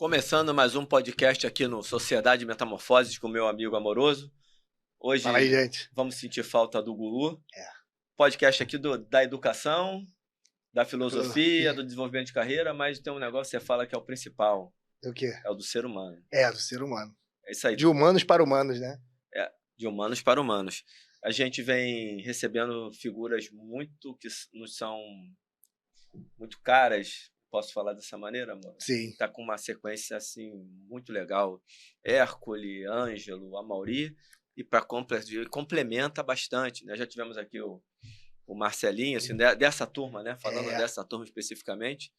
Começando mais um podcast aqui no Sociedade Metamorfoses com meu amigo amoroso. Hoje Fala aí, gente. vamos sentir falta do Gulu. É. Podcast aqui da educação, da filosofia, do desenvolvimento de carreira, mas tem um negócio que você fala que é o principal. O quê? É o do ser humano. É, do ser humano. É isso aí. De humanos para humanos, né? É, de humanos para humanos. A gente vem recebendo figuras que nos são muito caras. Posso falar dessa maneira, amor? Sim. Tá com uma sequência assim muito legal. Hércules, Ângelo, Amaury, e para complementa bastante, né? Já tivemos aqui o Marcelinho, assim, dessa turma, né? Falando dessa turma especificamente.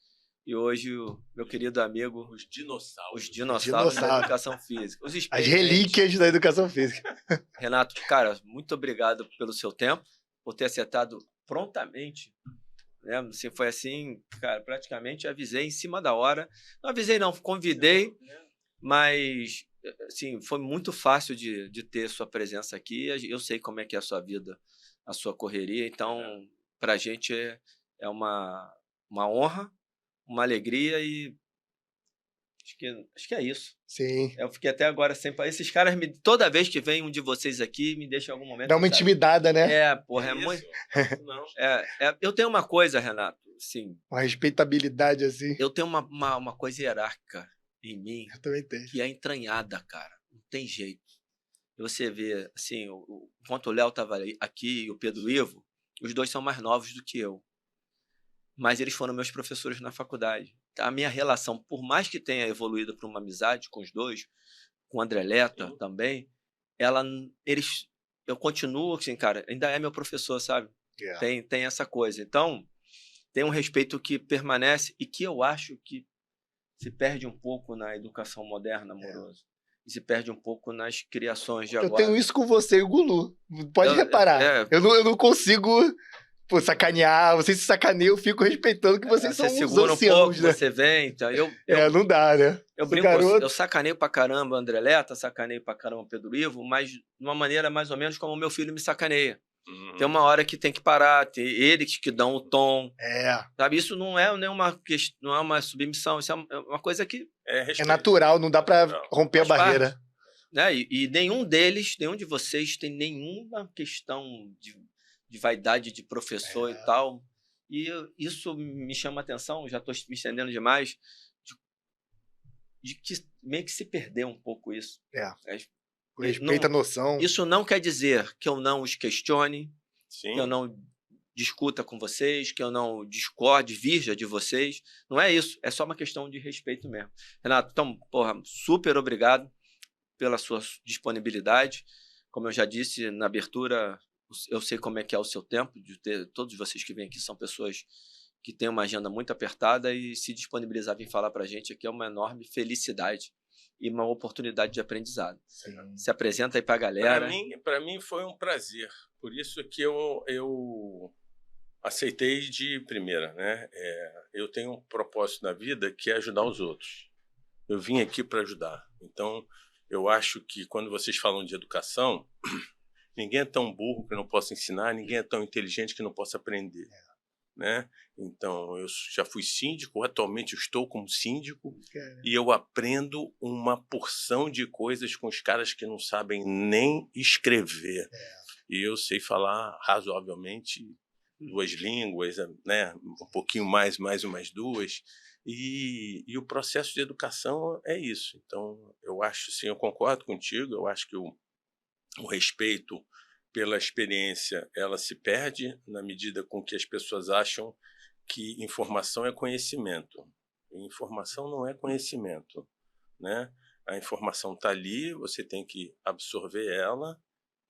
E hoje o meu querido amigo, os dinossauros da educação física. As relíquias da educação física. Renato, cara, muito obrigado pelo seu tempo, por ter acertado prontamente. Né? Assim, foi assim, cara, praticamente avisei em cima da hora. Não avisei não, convidei, mas assim, foi muito fácil de ter sua presença aqui. Eu sei como é que é a sua vida, a sua correria, então pra gente é uma honra, uma alegria e acho que é isso. Sim. Eu fiquei até agora sem... Esses caras, toda vez que vem um de vocês aqui, me deixa em algum momento... Dá uma intimidada, né? É, porra, é muito... Não. Eu tenho uma coisa, Renato, sim. Uma respeitabilidade, assim. Eu tenho uma coisa hierárquica em mim... Eu também tenho. Que é entranhada, cara. Não tem jeito. Você vê, assim, enquanto o Léo estava aqui e o Pedro Ivo, os dois são mais novos do que eu. Mas eles foram meus professores na faculdade. A minha relação, por mais que tenha evoluído para uma amizade com os dois, com o André Leta também, eu continuo assim, cara, ainda é meu professor, sabe? Yeah. Tem essa coisa. Então, tem um respeito que permanece e que eu acho que se perde um pouco na educação moderna, amoroso. E se perde um pouco nas criações de agora. Eu tenho isso com você e o Gulu. Pode reparar. Eu não consigo... Pô, sacanear, vocês se sacaneiam, eu fico respeitando que vocês são uns anciãos, né? Você vem, então não dá, né? Eu brinco, eu sacaneio pra caramba o André Leta, sacaneio pra caramba o Pedro Ivo, mas de uma maneira mais ou menos como o meu filho me sacaneia. Tem uma hora que tem que parar, tem eles que dão o tom. Sabe? Isso não é uma submissão, isso é uma coisa que... É natural, não dá pra romper a barreira. Né? E nenhum de vocês tem nenhuma questão de vaidade de professor e tal. E isso me chama a atenção, já estou me estendendo demais, de que meio que se perdeu um pouco isso. Respeita a noção. Isso não quer dizer que eu não os questione, Sim. que eu não discuta com vocês, que eu não discorde, virja de vocês. Não é isso, é só uma questão de respeito mesmo. Renato, então, porra, super obrigado pela sua disponibilidade. Como eu já disse na abertura, eu sei como é que é o seu tempo, todos vocês que vêm aqui são pessoas que têm uma agenda muito apertada e se disponibilizar vir falar para a gente aqui é uma enorme felicidade e uma oportunidade de aprendizado. Sim. Se apresenta aí para a galera. Para mim foi um prazer, por isso que eu aceitei de primeira, né? Eu tenho um propósito na vida que é ajudar os outros. Eu vim aqui para ajudar. Então, eu acho que quando vocês falam de educação... Ninguém é tão burro que não possa ensinar, ninguém é tão inteligente que não possa aprender. Né? Então, eu já fui síndico, atualmente eu estou como síndico, e eu aprendo uma porção de coisas com os caras que não sabem nem escrever. E eu sei falar razoavelmente 2 línguas, né? Um pouquinho mais umas 2. E o processo de educação é isso. Então, eu acho, sim, eu concordo contigo, eu acho que o respeito pela experiência, ela se perde na medida com que as pessoas acham que informação é conhecimento. E informação não é conhecimento, né? A informação está ali, você tem que absorver ela,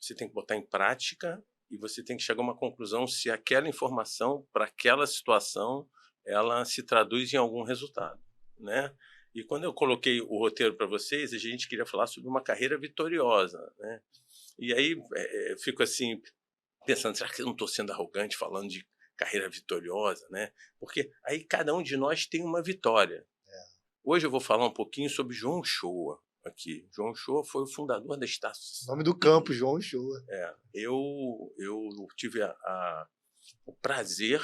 você tem que botar em prática e você tem que chegar a uma conclusão se aquela informação, para aquela situação, ela se traduz em algum resultado, né? E quando eu coloquei o roteiro para vocês, a gente queria falar sobre uma carreira vitoriosa, né? E aí eu fico assim, pensando, será que eu não estou sendo arrogante falando de carreira vitoriosa, né? Porque aí cada um de nós tem uma vitória. Hoje eu vou falar um pouquinho sobre João Uchoa aqui. João Uchoa foi o fundador da Estácio. Nome do campo, João Uchoa. Eu tive o prazer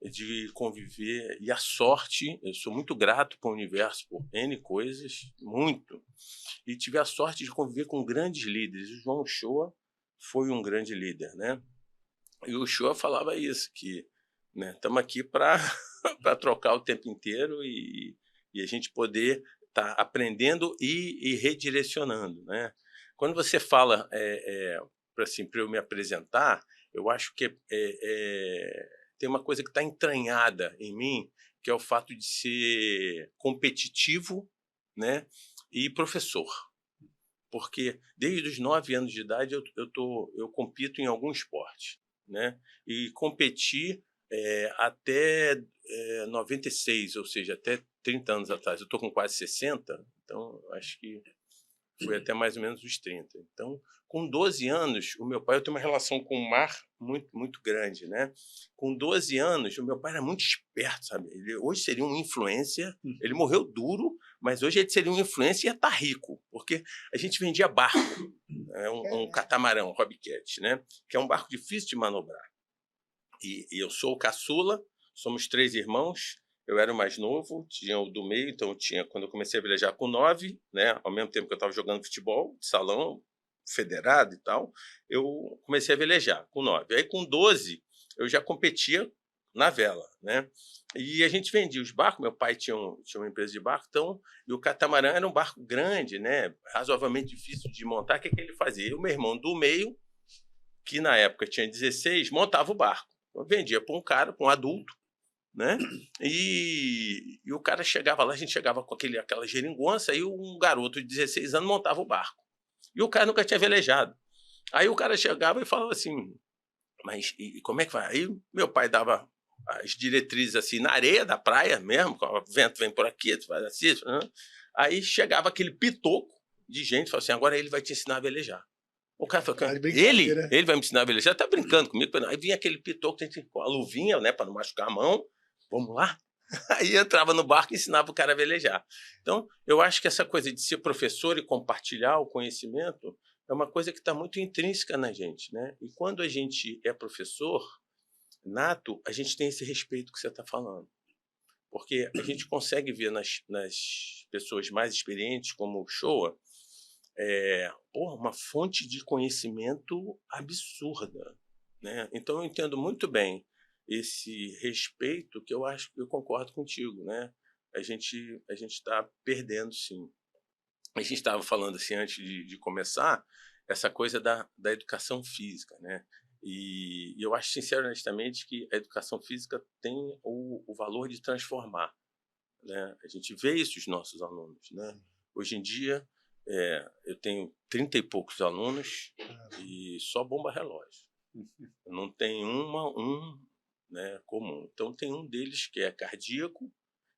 de conviver, e a sorte, eu sou muito grato para o universo por N coisas, muito, e tive a sorte de conviver com grandes líderes. O João Uchoa foi um grande líder, né? E o Uchoa falava isso, que estamos aqui para trocar o tempo inteiro e a gente poder estar aprendendo e redirecionando, né? Quando você fala, assim, para eu me apresentar, eu acho que tem uma coisa que está entranhada em mim, que é o fato de ser competitivo, né, e professor. Porque desde os 9 anos de idade eu compito em algum esporte, né? E competi até 96, ou seja, até 30 anos atrás. Eu estou com quase 60, então acho que foi até mais ou menos os 30. Então, com 12 anos, o meu pai, eu tenho uma relação com o mar muito, muito grande, né? Com 12 anos, o meu pai era muito esperto, sabe? Ele hoje seria um influencer, ele morreu duro, mas hoje ele seria um influencer e ia estar rico, porque a gente vendia barco, um catamarão, Hobbycat, né? Que é um barco difícil de manobrar. E eu sou o caçula, somos 3 irmãos. Eu era o mais novo, tinha o do meio, então quando eu comecei a velejar com 9, né, ao mesmo tempo que eu estava jogando futebol de salão, federado e tal, eu comecei a velejar com 9. Aí com 12 eu já competia na vela, né? E a gente vendia os barcos, meu pai tinha uma empresa de barco, então, e o catamarã era um barco grande, né, razoavelmente difícil de montar. O que ele fazia? O meu irmão do meio, que na época tinha 16, montava o barco. Eu vendia para um cara, para um adulto, né? E o cara chegava lá, a gente chegava com aquela geringonça, e um garoto de 16 anos montava o barco. E o cara nunca tinha velejado. Aí o cara chegava e falava assim, mas e como é que vai? Aí meu pai dava as diretrizes assim, na areia da praia mesmo, o vento vem por aqui, tu faz assim, né? Aí chegava aquele pitoco de gente, falava assim, agora ele vai te ensinar a velejar. O cara falou, ele vai me ensinar a velejar? Tá brincando comigo? Aí vinha aquele pitoco com a luvinha, né, para não machucar a mão. Vamos lá? Aí entrava no barco e ensinava o cara a velejar. Então, eu acho que essa coisa de ser professor e compartilhar o conhecimento é uma coisa que está muito intrínseca na gente, né? E quando a gente é professor nato, a gente tem esse respeito que você está falando. Porque a gente consegue ver nas pessoas mais experientes, como o Uchoa, uma fonte de conhecimento absurda, né? Então, eu entendo muito bem esse respeito, que eu acho que eu concordo contigo, né? A gente está perdendo, sim. A gente estava falando assim antes de começar, essa coisa da educação física, né? E eu acho, sincero, honestamente, que a educação física tem o valor de transformar, né? A gente vê isso nos nossos alunos, né? Hoje em dia, eu tenho 30 e poucos alunos e só bomba relógio. Não tem né, comum. Então, tem um deles que é cardíaco,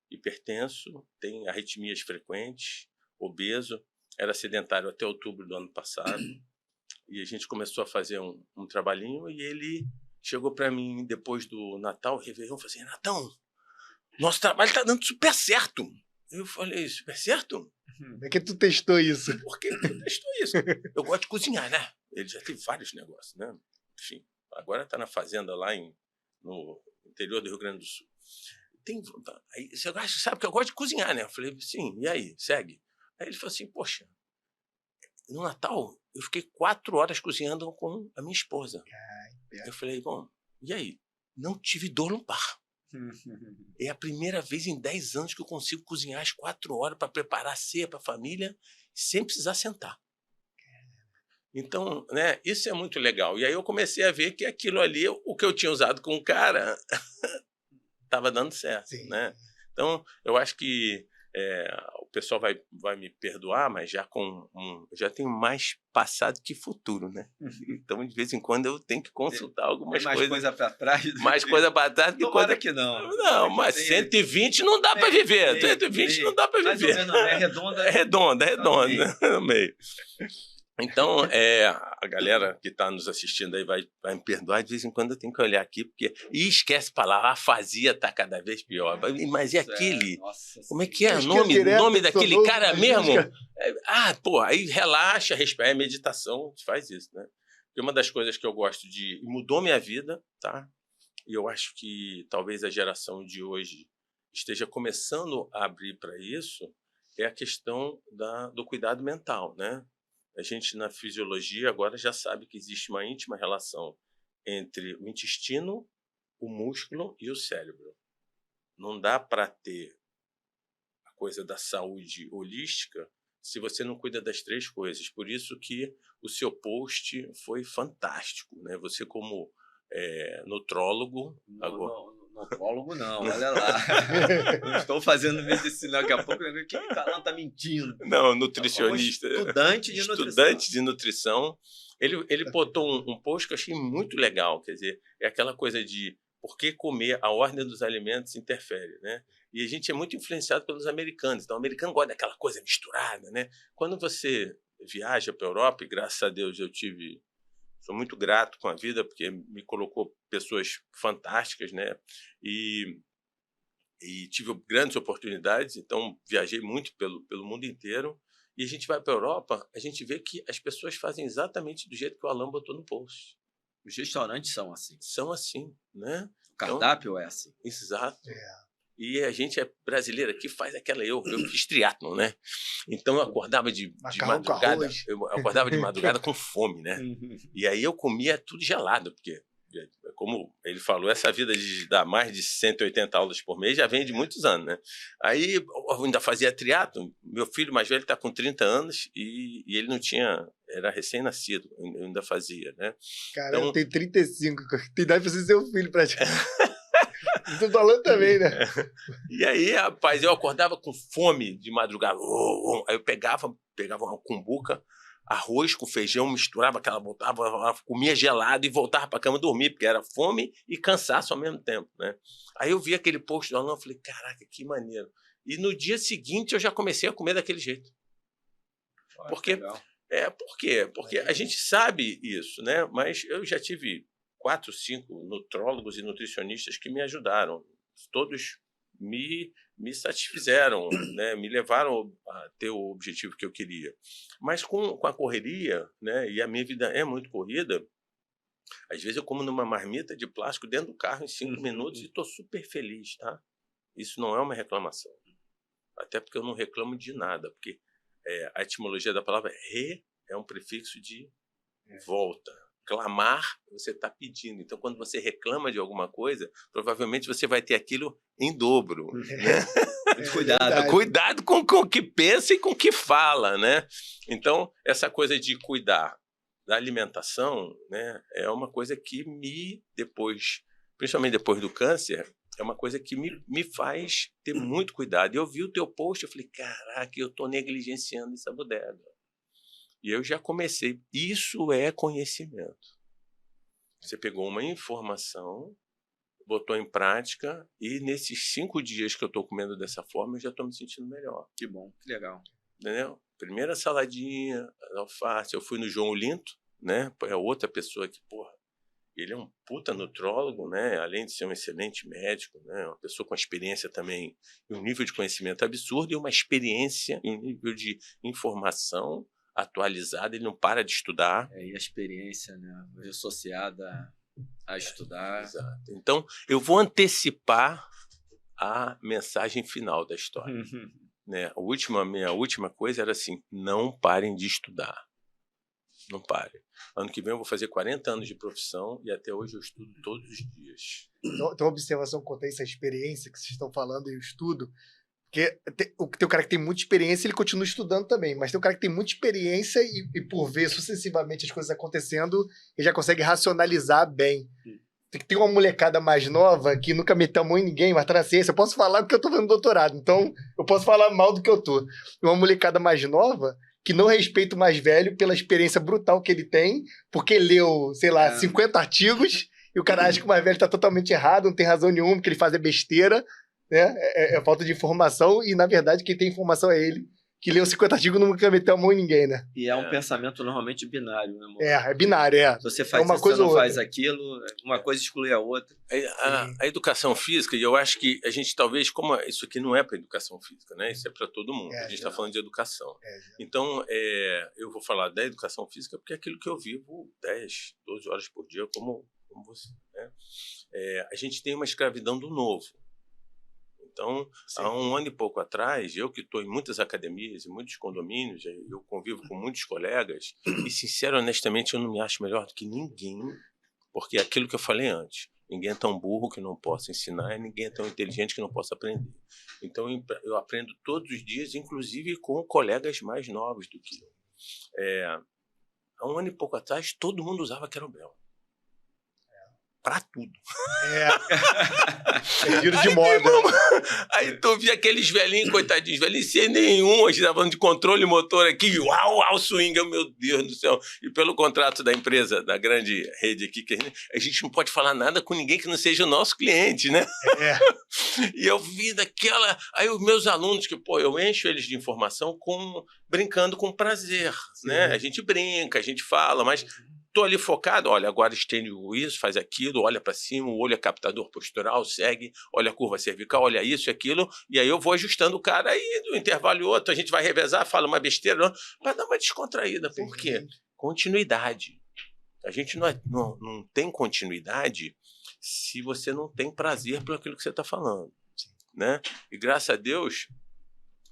hipertenso, tem arritmias frequentes, obeso, era sedentário até outubro do ano passado, e a gente começou a fazer um trabalhinho, e ele chegou para mim depois do Natal, Réveillon, falou assim, Renatão, nosso trabalho está dando super certo. Eu falei, super certo? É que tu testou isso. Por que tu testou isso? Eu gosto de cozinhar, né? Ele já teve vários negócios, né? Enfim, agora está na fazenda lá no interior do Rio Grande do Sul. Aí você sabe que eu gosto de cozinhar, né? Eu falei, sim, e aí? Segue. Aí ele falou assim, poxa, no Natal eu fiquei 4 horas cozinhando com a minha esposa. Eu falei, bom, e aí? Não tive dor no par. É a primeira vez em 10 anos que eu consigo cozinhar às 4 horas para preparar a ceia para a família sem precisar sentar. Então, né, isso é muito legal. E aí eu comecei a ver que aquilo ali, o que eu tinha usado com o cara, estava dando certo. Né? Então, eu acho que o pessoal vai me perdoar, mas já tenho mais passado que futuro, né? Então, de vez em quando, eu tenho que consultar algumas coisas. Mais coisa para trás. Mais coisa para trás. Tomara que não. Não, mas 120 não dá para viver. 120 não dá para viver. Mais ou menos, é redonda. É redonda, no meio. Então, a galera que está nos assistindo aí vai me perdoar, de vez em quando eu tenho que olhar aqui, porque... E esquece palavra, a afasia está cada vez pior. Mas aquele... Como é que é o nome daquele cara mesmo? Aí relaxa, respira, é meditação, faz isso, né? Porque uma das coisas que eu gosto mudou minha vida, tá? e eu acho que talvez a geração de hoje esteja começando a abrir para isso, é a questão do cuidado mental, né? A gente, na fisiologia, agora já sabe que existe uma íntima relação entre o intestino, o músculo e o cérebro. Não dá para ter a coisa da saúde holística se você não cuida das 3 coisas. Por isso que o seu post foi fantástico, né? Você como nutrólogo... Nutrólogo não, olha lá. Não estou fazendo medicina, daqui a pouco quem está mentindo. Não, nutricionista. Estudante de nutrição. Estudante de nutrição. Ele botou um post que eu achei muito legal, quer dizer, é aquela coisa de por que comer, a ordem dos alimentos interfere, né? E a gente é muito influenciado pelos americanos, então o americano gosta daquela coisa misturada, né? Quando você viaja para a Europa, e graças a Deus sou muito grato com a vida, porque me colocou pessoas fantásticas, né? E tive grandes oportunidades, então viajei muito pelo mundo inteiro. E a gente vai para a Europa, a gente vê que as pessoas fazem exatamente do jeito que o Alan botou no post. Os restaurantes são assim. São assim, né? O cardápio é assim. Exato. E a gente é brasileiro aqui, faz aquela... Eu fiz triatlon, né? Então eu acordava de madrugada. Eu acordava de madrugada com fome, né? E aí eu comia tudo gelado, porque, como ele falou, essa vida de dar mais de 180 aulas por mês já vem de muitos anos, né? Aí eu ainda fazia triatlon. Meu filho mais velho está com 30 anos e ele não tinha... Era recém-nascido, eu ainda fazia, né? Cara, então, eu tenho 35, tem idade para ser seu filho, praticamente. Tô falando também, né? E aí, rapaz, eu acordava com fome de madrugada. Aí eu pegava uma cumbuca, arroz com feijão, misturava aquela, botava, comia gelado e voltava para a cama dormir, porque era fome e cansaço ao mesmo tempo, né? Aí eu vi aquele post do Alan e falei, caraca, que maneiro. E no dia seguinte eu já comecei a comer daquele jeito. Por quê? Por quê? Porque a gente sabe isso, né? Mas eu já tive 4, 5 nutrólogos e nutricionistas que me ajudaram. Todos me satisfizeram, né? Me levaram a ter o objetivo que eu queria. Mas com a correria, né? E a minha vida é muito corrida, às vezes eu como numa marmita de plástico dentro do carro em 5 minutos e estou super feliz, tá? Isso não é uma reclamação. Até porque eu não reclamo de nada, porque a etimologia da palavra re é um prefixo de volta. Clamar, você está pedindo. Então, quando você reclama de alguma coisa, provavelmente você vai ter aquilo em dobro. Né? Cuidado. Cuidado com o que pensa e com o que fala, né? Então, essa coisa de cuidar da alimentação, né, é uma coisa que principalmente depois do câncer, é uma coisa que me faz ter muito cuidado. Eu vi o teu post, eu falei, caraca, eu estou negligenciando essa bodega. E eu já comecei. Isso é conhecimento. Você pegou uma informação, botou em prática, e nesses 5 dias que eu estou comendo dessa forma, eu já estou me sentindo melhor. Que bom, que legal. Entendeu? Primeira saladinha, alface. Eu fui no João Linto, né? É outra pessoa que, porra, ele é um puta nutrólogo, né? Além de ser um excelente médico, né? Uma pessoa com experiência também, um nível de conhecimento absurdo e uma experiência em nível de informação atualizada, ele não para de estudar. E a experiência, né, associada a estudar. Exato. Então, eu vou antecipar a mensagem final da história. Né? Minha última coisa era assim, não parem de estudar. Não parem. Ano que vem eu vou fazer 40 anos de profissão e até hoje eu estudo todos os dias. Então, uma observação quanto a essa experiência que vocês estão falando e o estudo, porque tem um cara que tem muita experiência, ele continua estudando também, mas tem um cara que tem muita experiência e por ver sucessivamente as coisas acontecendo, ele já consegue racionalizar bem. Tem uma molecada mais nova que nunca meteu a mão em ninguém, mas tá na ciência. Eu posso falar porque eu tô fazendo doutorado, então eu posso falar mal do que eu tô. Uma molecada mais nova que não respeita o mais velho pela experiência brutal que ele tem, porque leu, sei lá, 50 artigos, e o cara acha que o mais velho tá totalmente errado, não tem razão nenhuma, que ele faz besteira. Né? É falta de informação e, na verdade, quem tem informação é ele, que leu 50 artigos e nunca meteu a mão em ninguém, né? E é um pensamento normalmente binário, né, amor? É binário, Você faz uma isso, coisa você não ou outra. faz aquilo, uma coisa exclui a outra. A educação física, e eu acho que a gente talvez, como isso aqui não é para educação física, né? Isso é para todo mundo, a gente está falando de educação. Então, eu vou falar da educação física porque é aquilo que eu vivo 10, 12 horas por dia como você, né? a gente tem uma escravidão do novo. Então, Sim. há um ano e pouco atrás, eu que estou em muitas academias, em muitos condomínios, eu convivo com muitos colegas, e, sincero, honestamente, eu não me acho melhor do que ninguém, porque é aquilo que eu falei antes, ninguém é tão burro que não possa ensinar, e ninguém é tão inteligente que não possa aprender. Então, eu aprendo todos os dias, inclusive com colegas mais novos do que eu. Há um ano e pouco atrás, todo mundo usava kettlebell. Pra tudo. Giro de moda. Aí tu via aqueles velhinhos, coitadinhos, velhinhos sem nenhum, a gente tava falando de controle motor aqui, uau, swing, meu Deus do céu. E pelo contrato da empresa, da grande rede aqui, que a gente não pode falar nada com ninguém que não seja o nosso cliente, né? E eu vi daquela... Aí os meus alunos, que eu encho eles de informação brincando com prazer, né? A gente brinca, a gente fala, mas... Estou ali focado, olha, agora estende isso, faz aquilo, olha para cima, o olho é captador postural, segue, olha a curva cervical, olha isso e aquilo, e aí eu vou ajustando o cara, aí do intervalo e outro, a gente vai revezar, fala uma besteira, para dar uma descontraída. Por quê? Continuidade. A gente não tem continuidade se você não tem prazer por aquilo que você está falando. Né? E graças a Deus,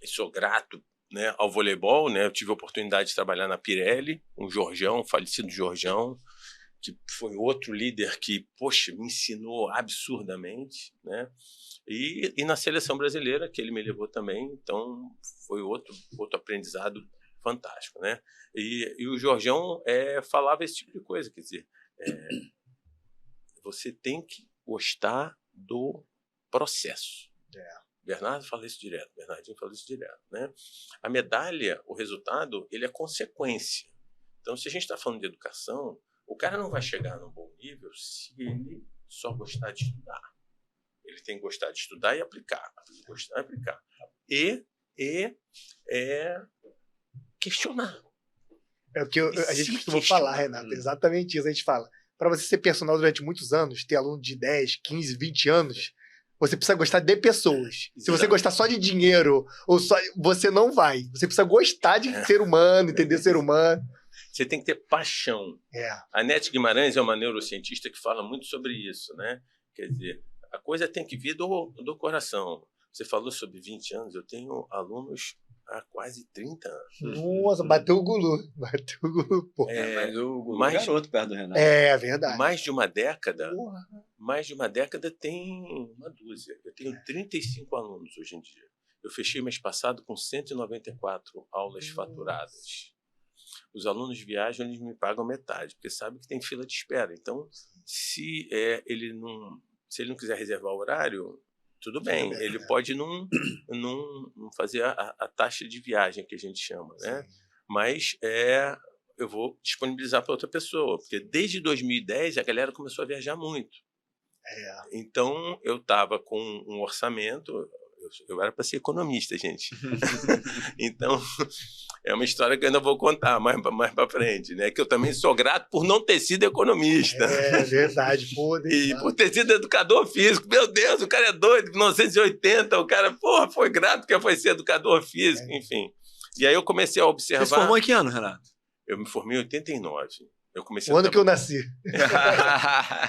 eu sou grato, né, ao voleibol, né, eu tive a oportunidade de trabalhar na Pirelli, um Jorjão, falecido Jorjão, que foi outro líder que, poxa, me ensinou absurdamente, né, e na seleção brasileira, que ele me levou também, então foi outro aprendizado fantástico, né, e o Jorjão falava esse tipo de coisa, quer dizer, você tem que gostar do processo. Bernardo fala isso direto, Bernardinho fala isso direto, né? A medalha, o resultado, ele é consequência. Então, se a gente está falando de educação, o cara não vai chegar num bom nível se ele só gostar de estudar. Ele tem que gostar de estudar e aplicar. Gostar e aplicar. E questionar. É o que a gente costuma falar, Renato, exatamente isso. A gente fala, para você ser personal durante muitos anos, ter aluno de 10, 15, 20 anos... Você precisa gostar de pessoas. Se você gostar só de dinheiro, você não vai. Você precisa gostar de ser humano, entender ser humano. Você tem que ter paixão. A Nete Guimarães é uma neurocientista que fala muito sobre isso, né? Quer dizer, a coisa tem que vir do coração. Você falou sobre 20 anos, eu tenho alunos há quase 30 anos. Nossa, bateu o Gulu, pô. Mas o Gulu é garoto perto do Renato. É verdade. Mais de uma década tem uma dúzia. Eu tenho 35 alunos hoje em dia. Eu fechei mês passado com 194 aulas faturadas. Os alunos viajam, eles me pagam metade, porque sabem que tem fila de espera. Então, se ele não quiser reservar o horário, tudo bem, ele pode não fazer a taxa de viagem que a gente chama, né? Mas eu vou disponibilizar para outra pessoa, porque desde 2010 a galera começou a viajar muito. Então eu estava com um orçamento, eu era para ser economista, gente. Então é uma história que eu ainda vou contar mais para frente, né? Que eu também sou grato por não ter sido economista. É verdade, pô. E por ter sido educador físico. Meu Deus, o cara é doido, 1980, o cara, porra, foi grato porque foi ser educador físico, enfim. E aí eu comecei a observar... Você se formou em que ano, Renato? Eu me formei em 89. O ano que eu nasci.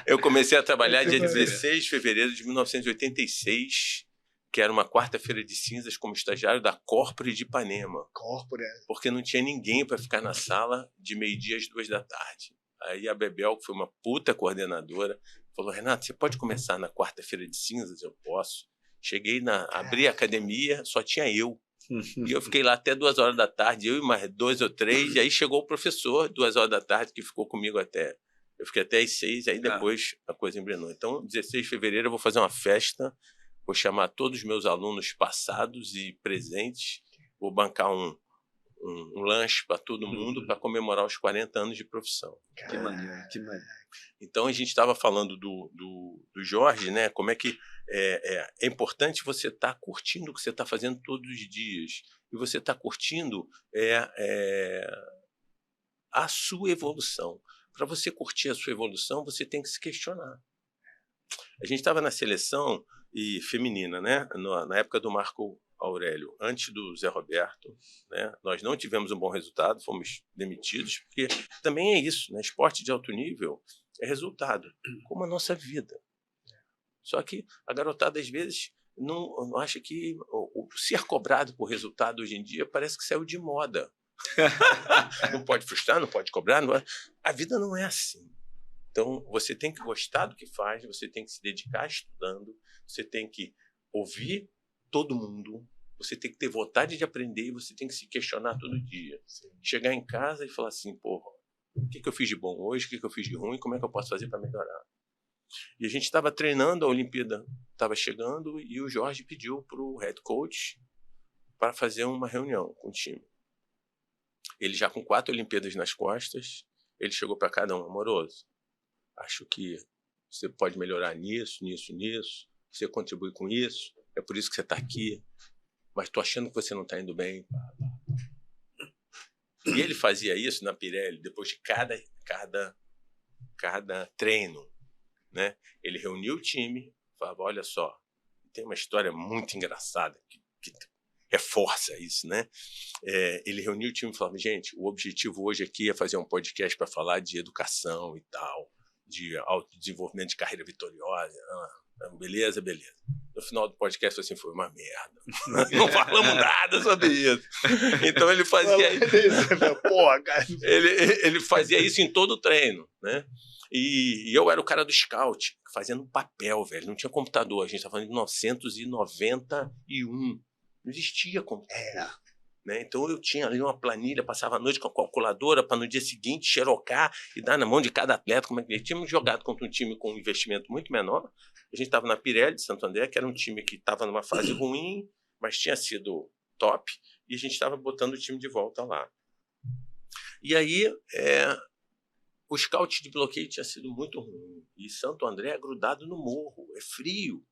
Eu comecei a trabalhar dia 16 de fevereiro de 1986, que era uma quarta-feira de cinzas, como estagiário da Corpore de Ipanema. Porque não tinha ninguém para ficar na sala de meio-dia às 2 da tarde. Aí a Bebel, que foi uma puta coordenadora, falou, Renato, você pode começar na quarta-feira de cinzas? Eu posso. Cheguei, abri a academia, só tinha eu. E eu fiquei lá até 2 horas da tarde, eu e mais 2 ou 3, e aí chegou o professor, 2 horas da tarde, que ficou comigo eu fiquei até às 6, aí depois a coisa engrenou. Então, 16 de fevereiro eu vou fazer uma festa, vou chamar todos os meus alunos passados e presentes, vou bancar um lanche para todo mundo para comemorar os 40 anos de profissão. Que maneiro, que maneiro. Então, a gente estava falando do Jorge, né? Como é que é importante você estar curtindo o que você está fazendo todos os dias. E você está curtindo a sua evolução. Para você curtir a sua evolução, você tem que se questionar. A gente estava na seleção feminina, né? Na época do Marco Aurélio, antes do Zé Roberto, né? Nós não tivemos um bom resultado, fomos demitidos, porque também é isso, né? Esporte de alto nível é resultado, como a nossa vida. Só que a garotada, às vezes, não acha que o ser cobrado por resultado hoje em dia parece que saiu de moda. Não pode frustrar, não pode cobrar. A vida não é assim. Então, você tem que gostar do que faz, você tem que se dedicar estudando, você tem que ouvir todo mundo, você tem que ter vontade de aprender e você tem que se questionar todo dia. Chegar em casa e falar assim, porra, o que eu fiz de bom hoje, o que eu fiz de ruim, como é que eu posso fazer para melhorar? E a gente estava treinando, a Olimpíada estava chegando e o Jorge pediu para o head coach para fazer uma reunião com o time. Ele já com 4 Olimpíadas nas costas, ele chegou para cada um, amoroso. Acho que você pode melhorar nisso. Você contribui com isso. É por isso que você está aqui. Mas estou achando que você não está indo bem. E ele fazia isso na Pirelli depois de cada treino, né? Ele reunia o time, falava, olha só, tem uma história muito engraçada que reforça isso, né? Ele reunia o time e falava, gente, o objetivo hoje aqui é fazer um podcast para falar de educação e tal, de autodesenvolvimento de carreira vitoriosa. Beleza. No final do podcast, assim, foi uma merda. Não falamos nada sobre isso. Então ele fazia isso. Porra, cara. Ele fazia isso em todo o treino, né? E eu era o cara do scout, fazendo papel, velho. Não tinha computador. A gente estava falando de 1991. Não existia computador. Né? Então eu tinha ali uma planilha, passava a noite com a calculadora para no dia seguinte xerocar e dar na mão de cada atleta como é que ele tinha jogado contra um time com um investimento muito menor. A gente estava na Pirelli de Santo André, que era um time que estava numa fase ruim, mas tinha sido top, e a gente estava botando o time de volta lá. E aí o scout de bloqueio tinha sido muito ruim, e Santo André é grudado no morro, é frio,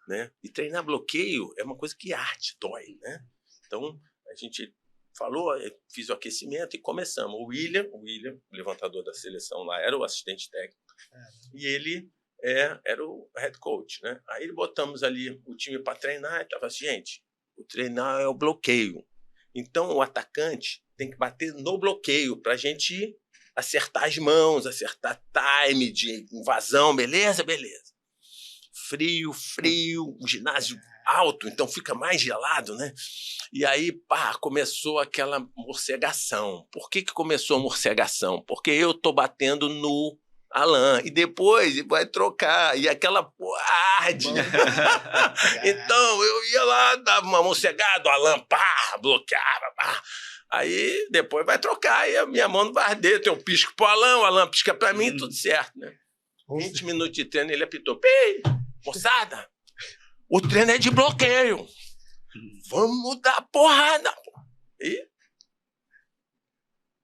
né? E treinar bloqueio é uma coisa que arte, dói, né? Então a gente falou, fiz o aquecimento e começamos. O William, o levantador da seleção lá, era o assistente técnico. E ele era o head coach, né? Aí botamos ali o time para treinar e tava assim, gente, o treinar é o bloqueio. Então o atacante tem que bater no bloqueio para a gente acertar as mãos, acertar time de invasão, beleza? Frio, o ginásio alto, então fica mais gelado, né? E aí, começou aquela morcegação. Por que começou a morcegação? Porque eu tô batendo no Alan, e depois vai trocar, e aquela arde. Então, eu ia lá, dava uma morcegada, o Alan, bloqueava, Aí, depois vai trocar, e a minha mão não vai arder, tem um pisco pro Alan, o Alan pisca pra mim, tudo certo, né? 20 minutos de treino, ele apitou, moçada, o treino é de bloqueio. Vamos dar porrada. E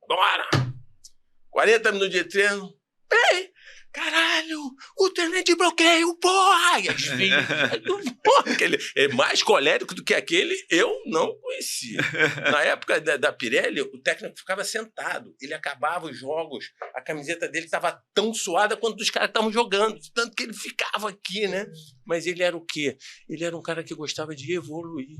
bora. 40 minutos de treino. Caralho, o treino é de bloqueio, porra! E as filhas, aquele é mais colérico do que aquele, eu não conhecia. Na época da Pirelli, o técnico ficava sentado. Ele acabava os jogos, a camiseta dele estava tão suada quanto os caras estavam jogando. Tanto que ele ficava aqui, né? Mas ele era o quê? Ele era um cara que gostava de evoluir.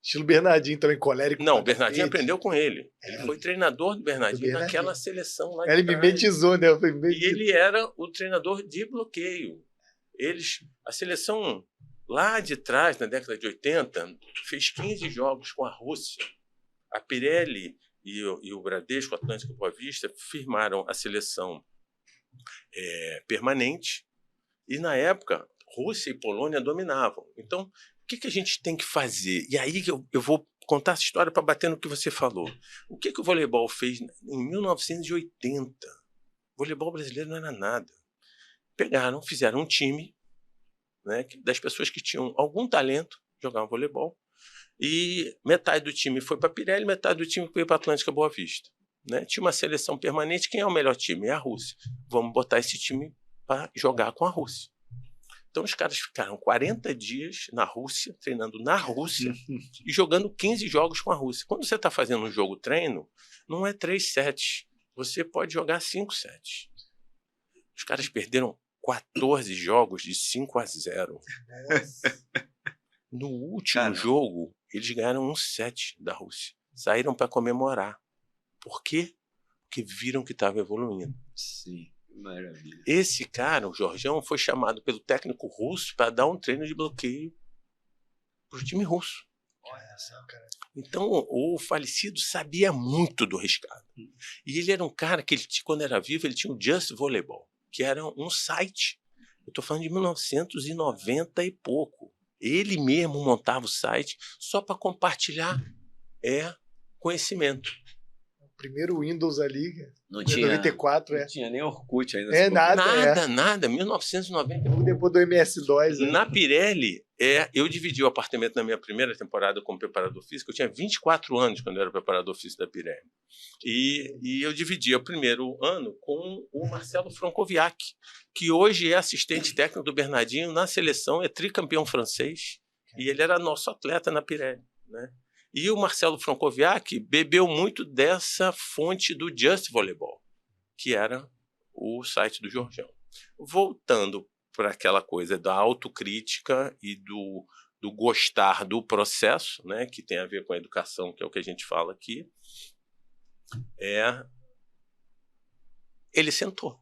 Estilo Bernardinho também, colérico. Não, o Bernardinho aprendeu com ele. Ele foi treinador do Bernardinho naquela seleção lá de Ele mimetizou, né? E ele era o treinador de bloqueio. A seleção lá de trás, na década de 80, fez 15 jogos com a Rússia. A Pirelli e o Bradesco, Atlântico e Boa Vista, firmaram a seleção permanente. E, na época, Rússia e Polônia dominavam. Então, o que a gente tem que fazer? E aí eu vou contar essa história para bater no que você falou. O que o voleibol fez em 1980? O voleibol brasileiro não era nada. Fizeram um time, né, das pessoas que tinham algum talento, jogavam voleibol, e metade do time foi para a Pirelli, metade do time foi para a Atlântica Boa Vista. Né? Tinha uma seleção permanente. Quem é o melhor time? É a Rússia. Vamos botar esse time para jogar com a Rússia. Então, os caras ficaram 40 dias na Rússia, treinando na Rússia e jogando 15 jogos com a Rússia. Quando você está fazendo um jogo treino, não é 3 sets. Você pode jogar 5 sets. Os caras perderam 14 jogos de 5-0. No último jogo, eles ganharam 1 set da Rússia. Saíram para comemorar. Por quê? Porque viram que estava evoluindo. Sim. Maravilha. Esse cara, o Jorjão, foi chamado pelo técnico russo para dar um treino de bloqueio para o time russo. Olha só, cara. Então, o falecido sabia muito do riscado. E ele era um cara que, quando era vivo, ele tinha o Just Volleyball, que era um site. Eu estou falando de 1990 e pouco. Ele mesmo montava o site só para compartilhar conhecimento. O primeiro Windows ali, Não 94, não tinha nem Orkut ainda. Nada, 1990. Depois do MS-DOS. Na Pirelli, eu dividi o apartamento na minha primeira temporada como preparador físico. Eu tinha 24 anos quando eu era preparador físico da Pirelli. E eu dividia o primeiro ano com o Marcelo Francoviac, que hoje é assistente técnico do Bernardinho na seleção, é tricampeão francês, e ele era nosso atleta na Pirelli, né? E o Marcelo Francoviac bebeu muito dessa fonte do Just Volleyball, que era o site do Jorjão. Voltando para aquela coisa da autocrítica e do gostar do processo, né, que tem a ver com a educação, que é o que a gente fala aqui, ele sentou.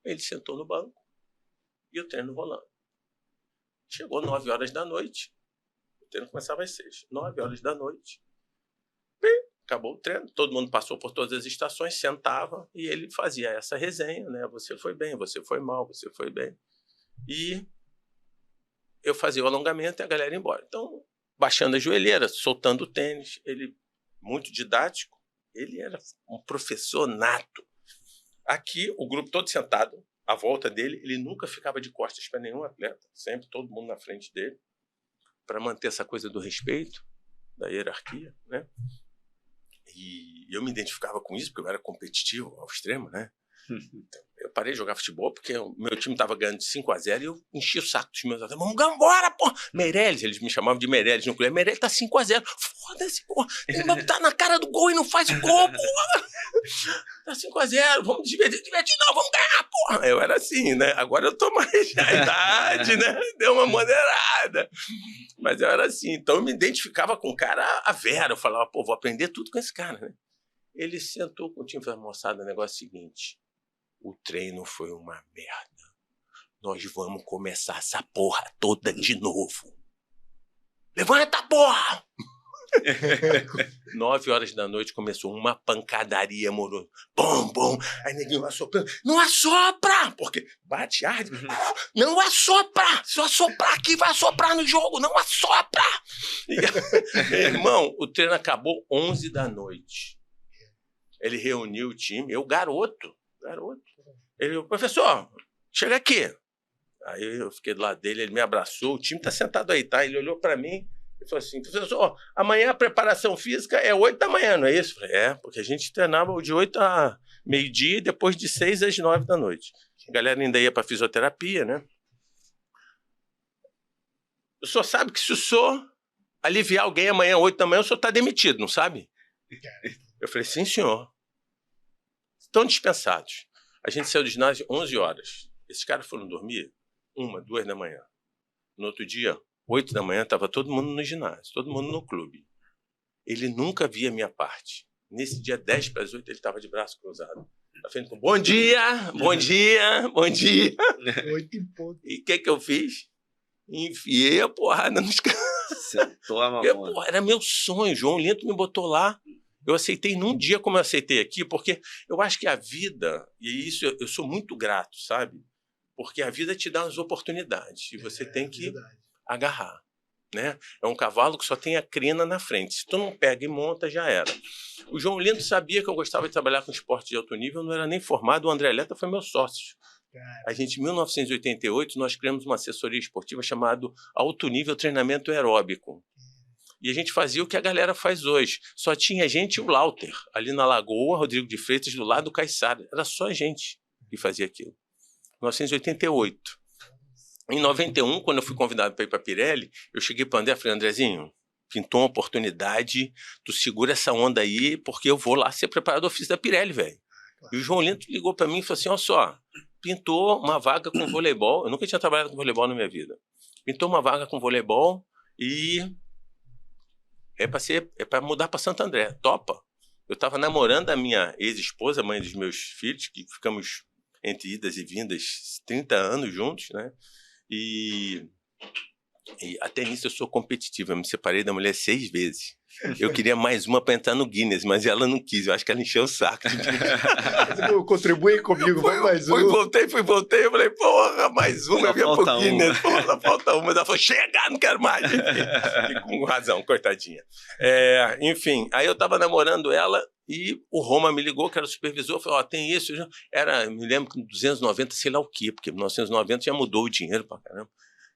Ele sentou no banco e o treino rolando. Chegou 9 horas da noite. O treino começava às 6. 9 horas da noite. Acabou o treino. Todo mundo passou por todas as estações, sentava e ele fazia essa resenha, né? Você foi bem, você foi mal, você foi bem. E eu fazia o alongamento e a galera ia embora. Então, baixando a joelheira, soltando o tênis, ele muito didático, ele era um professor nato. Aqui, o grupo todo sentado, à volta dele, ele nunca ficava de costas para nenhum atleta, sempre todo mundo na frente dele, para manter essa coisa do respeito, da hierarquia, né? E eu me identificava com isso, porque eu era competitivo ao extremo, né? Então, eu parei de jogar futebol porque o meu time estava ganhando de 5-0 e eu enchi o saco dos meus atletas. Vamos embora, pô! Meirelles, eles me chamavam de Meirelles no clube. Meirelles tá 5-0. Foda-se, pô! Tá na cara do gol e não faz o gol, pô! Tá 5-0, vamos divertir não, vamos ganhar, porra! Eu era assim, né? Agora eu tô mais na idade, né? Deu uma moderada. Mas eu era assim. Então eu me identificava com o cara a vera. Eu falava, pô, vou aprender tudo com esse cara, né? Ele sentou com o time e falou, moçada, o negócio é o seguinte. O treino foi uma merda. Nós vamos começar essa porra toda de novo. Levanta, porra! 9 horas da noite começou uma pancadaria amorosa. Bom, bom. Aí neguinho assoprando. Não assopra! Porque bate, arde. Não assopra! Se eu assoprar aqui, vai assoprar no jogo. Não assopra! Irmão, o treino acabou 11 da noite. Ele reuniu o time. Eu, garoto. Ele, professor, chega aqui. Aí eu fiquei do lado dele, ele me abraçou. O time tá sentado aí, tá? Ele olhou para mim e falou assim, professor, amanhã a preparação física é 8 da manhã, não é isso? Eu falei, porque a gente treinava de 8 a meio-dia e depois de 6 às 9 da noite. A galera ainda ia para fisioterapia, né? O senhor sabe que se o senhor aliviar alguém amanhã, 8 da manhã, o senhor tá demitido, não sabe? Eu falei, sim, senhor. Estão dispensados. A gente saiu do ginásio 11 horas. Esses caras foram dormir 1, 2 da manhã. No outro dia, 8 da manhã, estava todo mundo no ginásio, todo mundo no clube. Ele nunca via a minha parte. Nesse dia, 10 para as 8, ele estava de braço cruzado. Tá frente com bom dia, bom dia, bom dia. 8 e pouco. E o que eu fiz? Enfiei a porrada nos caras. Sentou a mamona. Era meu sonho. João Linto me botou lá. Eu aceitei num dia como eu aceitei aqui, porque eu acho que a vida, e isso eu sou muito grato, sabe? Porque a vida te dá as oportunidades e você tem que agarrar, né? É um cavalo que só tem a crina na frente. Se tu não pega e monta, já era. O João Lindo sabia que eu gostava de trabalhar com esporte de alto nível, eu não era nem formado, o André Leta foi meu sócio. A gente, em 1988, nós criamos uma assessoria esportiva chamada Alto Nível Treinamento Aeróbico. E a gente fazia o que a galera faz hoje. Só tinha gente e o Lauter, ali na Lagoa, Rodrigo de Freitas, do lado do Caiçara. Era só a gente que fazia aquilo. 1988. Em 91, quando eu fui convidado para ir para a Pirelli, eu cheguei para o André e falei, Andrezinho, pintou uma oportunidade, tu segura essa onda aí, porque eu vou lá ser preparador físico da Pirelli, velho. E o João Lindo ligou para mim e falou assim, olha só, pintou uma vaga com voleibol, eu nunca tinha trabalhado com voleibol na minha vida. Pintou uma vaga com voleibol e é para mudar para Santo André, topa. Eu estava namorando a minha ex-esposa, mãe dos meus filhos, que ficamos entre idas e vindas, 30 anos juntos, né? E até nisso eu sou competitivo. Eu me separei da mulher 6 vezes. Eu queria mais uma para entrar no Guinness, mas ela não quis. Eu acho que ela encheu o saco de mim. Contribui comigo, vamos mais um. Fui, voltei. Eu falei, porra, mais uma, Só eu vinha pro falta Guinness. Porra, falta uma. Ela falou, chega, não quero mais. E com razão, coitadinha. Enfim, aí eu tava namorando ela e o Roma me ligou, que era o supervisor, falou, tem isso. Me lembro que 290, sei lá o quê, porque 1990 já mudou o dinheiro pra caramba.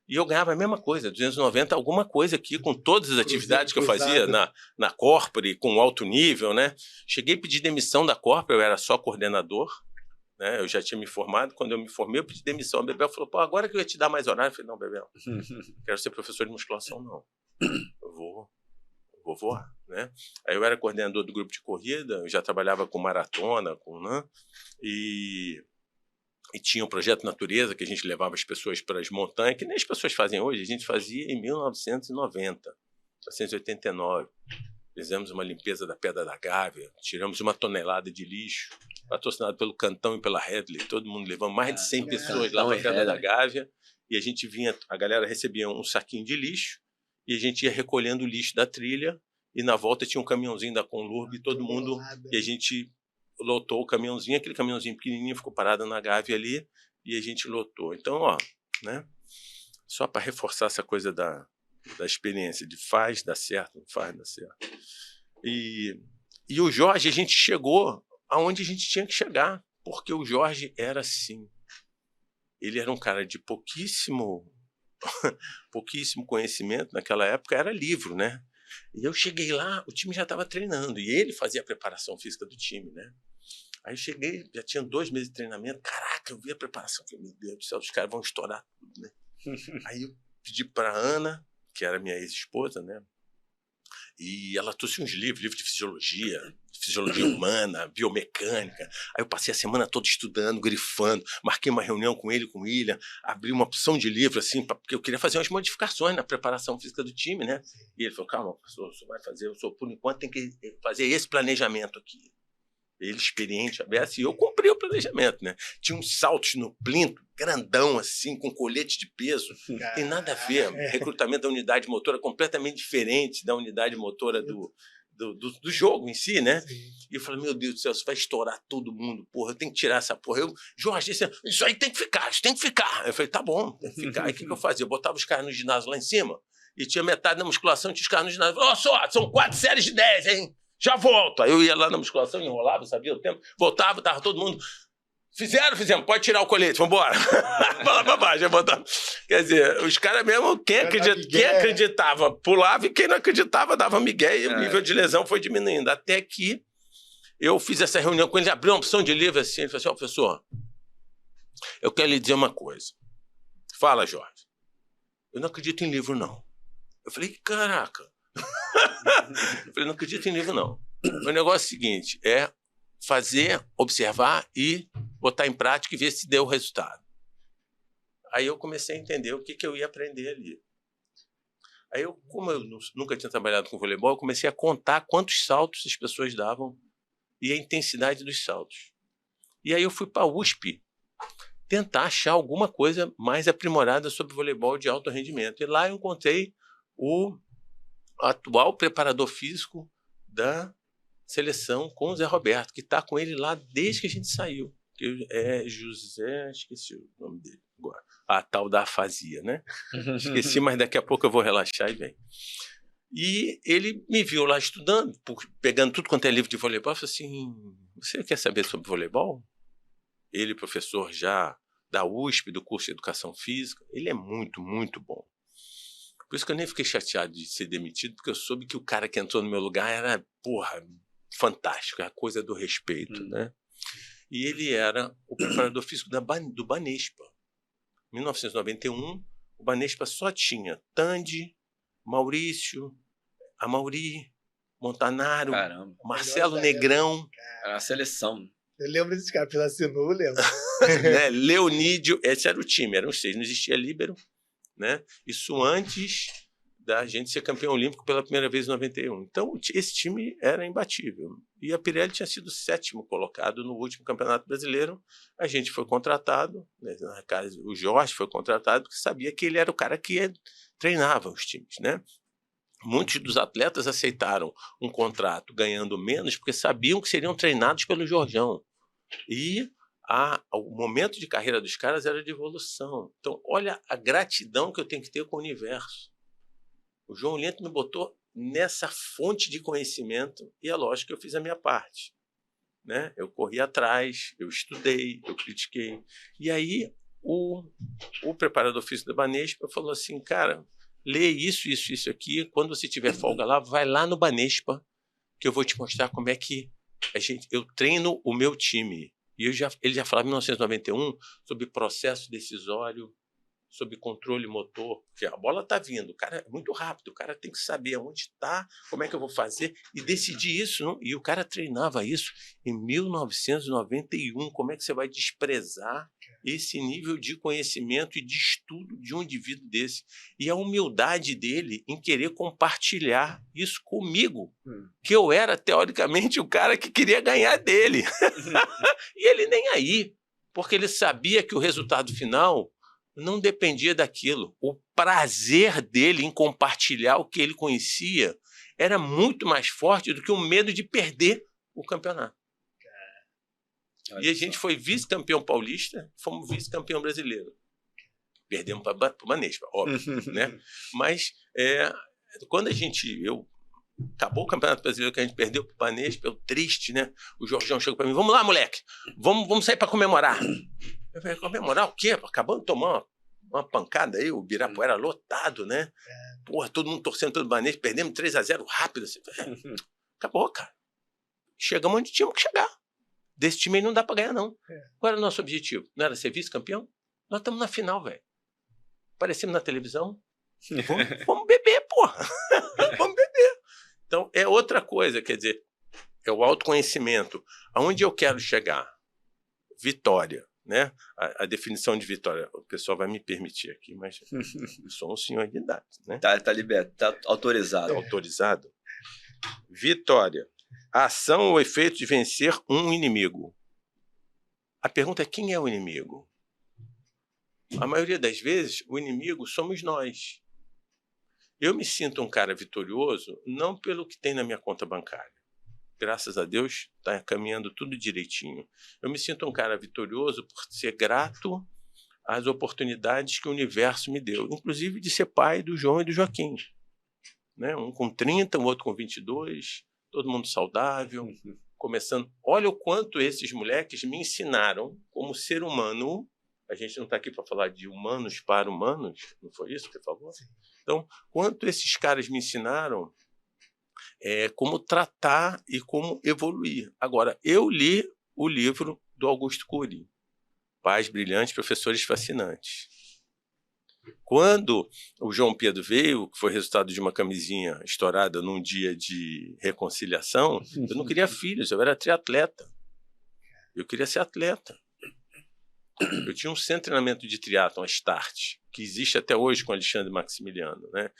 E eu ganhava a mesma coisa, 290, alguma coisa aqui, com todas as atividades que eu fazia na Corpore, com alto nível, né? Cheguei a pedir demissão da Corpore, eu era só coordenador, né? Eu já tinha me formado. Quando eu me formei, eu pedi demissão. A Bebel falou, pô, agora que eu ia te dar mais horário. Eu falei, não, Bebel, quero ser professor de musculação, não. Eu vou voar, né? Aí eu era coordenador do grupo de corrida, eu já trabalhava com maratona, né? E tinha um projeto Natureza, que a gente levava as pessoas para as montanhas, que nem as pessoas fazem hoje, a gente fazia em 1990, 1989. Fizemos uma limpeza da Pedra da Gávea, tiramos 1 tonelada de lixo, patrocinado pelo Cantão e pela Headley. Todo mundo levou mais de 100 pessoas lá para a Pedra da Gávea, e a gente vinha, a galera recebia um saquinho de lixo, e a gente ia recolhendo o lixo da trilha, e na volta tinha um caminhãozinho da Conlurb, e todo mundo, e a gente lotou o caminhãozinho, aquele caminhãozinho pequenininho ficou parado na Gávea ali, e a gente lotou. Então, né? Só para reforçar essa coisa da experiência, de faz, dá certo, não faz, dá certo. E o Jorge, a gente chegou aonde a gente tinha que chegar, porque o Jorge era assim. Ele era um cara de pouquíssimo conhecimento, naquela época era livro, né? E eu cheguei lá, o time já estava treinando, e ele fazia a preparação física do time, né? Aí eu cheguei, já tinha 2 meses de treinamento, caraca, eu vi a preparação, falei, meu Deus do céu, os caras vão estourar tudo, né? Aí eu pedi para Ana, que era minha ex-esposa, né? E ela trouxe uns livros de fisiologia humana, biomecânica. Aí eu passei a semana toda estudando, grifando, marquei uma reunião com ele, com o William, abri uma opção de livro, assim, porque eu queria fazer umas modificações na preparação física do time, né? E ele falou, calma, professor, você vai fazer, por enquanto tem que fazer esse planejamento aqui. Ele, experiente, aberto, e eu cumpri o planejamento, né? Tinha uns saltos no plinto, grandão, assim, com colete de peso. Não tem nada a ver. Recrutamento da unidade motora completamente diferente da unidade motora do jogo em si, né? Sim. E eu falei, meu Deus do céu, isso vai estourar todo mundo, porra, eu tenho que tirar essa porra. Jorge, isso aí tem que ficar, isso tem que ficar. Eu falei, tá bom, tem que ficar. Aí o que eu fazia? Eu botava os caras no ginásio lá em cima, e tinha metade da musculação, tinha os caras no ginásio. São 4 séries de 10, hein? Já volto. Aí eu ia lá na musculação, enrolava, sabia o tempo, voltava, tava todo mundo. Fizemos, pode tirar o colete, vambora. Fala pra baixo, botava. Quer dizer, os caras mesmo, quem acreditava pulava, e quem não acreditava dava migué, e o nível de lesão foi diminuindo. Até que eu fiz essa reunião com ele, abriu uma opção de livro assim, ele falou assim, professor, eu quero lhe dizer uma coisa. Fala, Jorge. Eu não acredito em livro, não. Eu falei, caraca. Eu falei, não acredito em livro, não. O negócio é o seguinte, é fazer, observar e botar em prática e ver se deu o resultado. Aí eu comecei a entender o que eu ia aprender ali. Aí eu, como eu nunca tinha trabalhado com voleibol, eu comecei a contar quantos saltos as pessoas davam e a intensidade dos saltos. E aí eu fui para a USP tentar achar alguma coisa mais aprimorada sobre voleibol de alto rendimento. E lá eu encontrei o atual preparador físico da seleção com o Zé Roberto, que está com ele lá desde que a gente saiu. É José, esqueci o nome dele agora. A tal da afasia, né? Esqueci, mas daqui a pouco eu vou relaxar e vem. E ele me viu lá estudando, pegando tudo quanto é livro de voleibol, falou assim, você quer saber sobre voleibol? Ele, professor já da USP, do curso de Educação Física, ele é muito, muito bom. Por isso que eu nem fiquei chateado de ser demitido, porque eu soube que o cara que entrou no meu lugar era, porra, fantástico, a coisa do respeito, né? E ele era o preparador físico do Banespa. Em 1991, o Banespa só tinha Tandy, Maurício, Amauri, Montanaro, Caramba. Marcelo Negrão. Era a seleção. Eu lembro desses caras, pela Sinu, eu lembro. Né? Leonídio, esse era o time, eram os 6, não existia líbero, né? Isso antes da gente ser campeão olímpico pela primeira vez em 91. Então, esse time era imbatível. E a Pirelli tinha sido 7º colocado no último Campeonato Brasileiro. A gente foi contratado, né, o Jorge foi contratado, porque sabia que ele era o cara que treinava os times, né? Muitos dos atletas aceitaram um contrato ganhando menos porque sabiam que seriam treinados pelo Jorjão. E o momento de carreira dos caras era de evolução. Então, olha a gratidão que eu tenho que ter com o universo. O João Lento me botou nessa fonte de conhecimento e é lógico que eu fiz a minha parte, né? Eu corri atrás, eu estudei, eu critiquei. E aí o preparador físico da Banespa falou assim, cara, lê isso aqui, quando você tiver folga lá, vai lá no Banespa que eu vou te mostrar como é que eu treino o meu time. E ele já falava em 1991 sobre processo decisório, sobre controle motor, porque a bola está vindo, o cara é muito rápido, o cara tem que saber onde está, como é que eu vou fazer e decidir isso. Não? E o cara treinava isso em 1991. Como é que você vai desprezar esse nível de conhecimento e de estudo de um indivíduo desse? E a humildade dele em querer compartilhar isso comigo, que eu era, teoricamente, o cara que queria ganhar dele. E ele nem aí, porque ele sabia que o resultado final não dependia daquilo. O prazer dele em compartilhar o que ele conhecia era muito mais forte do que o medo de perder o campeonato. E a gente foi vice-campeão paulista, fomos vice-campeão brasileiro. Perdemos para o Banespa, óbvio, né? Mas quando acabou o Campeonato Brasileiro que a gente perdeu para o Banespa, eu triste, né? O Jorjão chegou para mim, vamos lá, moleque, vamos sair para comemorar. Eu falei, comemorar o quê? Acabamos de tomar uma pancada aí, o Ibirapuera lotado, né? Porra, todo mundo torcendo pelo Banespa, perdemos 3-0 rápido. Assim. Acabou, cara. Chegamos onde tínhamos que chegar. Desse time aí não dá pra ganhar, não. Qual era o nosso objetivo? Não era ser vice-campeão? Nós estamos na final, velho. Aparecemos na televisão. Vamos beber, porra. Vamos beber. Então, é outra coisa, quer dizer, é o autoconhecimento. Aonde eu quero chegar? Vitória. Né? A definição de vitória, o pessoal vai me permitir aqui, mas eu sou um senhor de idade. Né? Tá liberto, tá autorizado. Autorizado. Vitória. A ação ou efeito de vencer um inimigo. A pergunta é quem é o inimigo? A maioria das vezes, o inimigo somos nós. Eu me sinto um cara vitorioso não pelo que tem na minha conta bancária. Graças a Deus, está caminhando tudo direitinho. Eu me sinto um cara vitorioso por ser grato às oportunidades que o universo me deu, inclusive de ser pai do João e do Joaquim. Né? Um com 30, o outro com 22, todo mundo saudável, começando. Olha o quanto esses moleques me ensinaram como ser humano. A gente não está aqui para falar de humanos para humanos, não foi isso que você falou? Sim. Então, quanto esses caras me ensinaram como tratar e como evoluir. Agora, eu li o livro do Augusto Cury, Pais Brilhantes, Professores Fascinantes. Quando o João Pedro veio, que foi resultado de uma camisinha estourada num dia de reconciliação, eu não queria filhos, eu era triatleta. Eu queria ser atleta. Eu tinha um centro de treinamento de triatlon, a Start, que existe até hoje com Alexandre Maximiliano, né?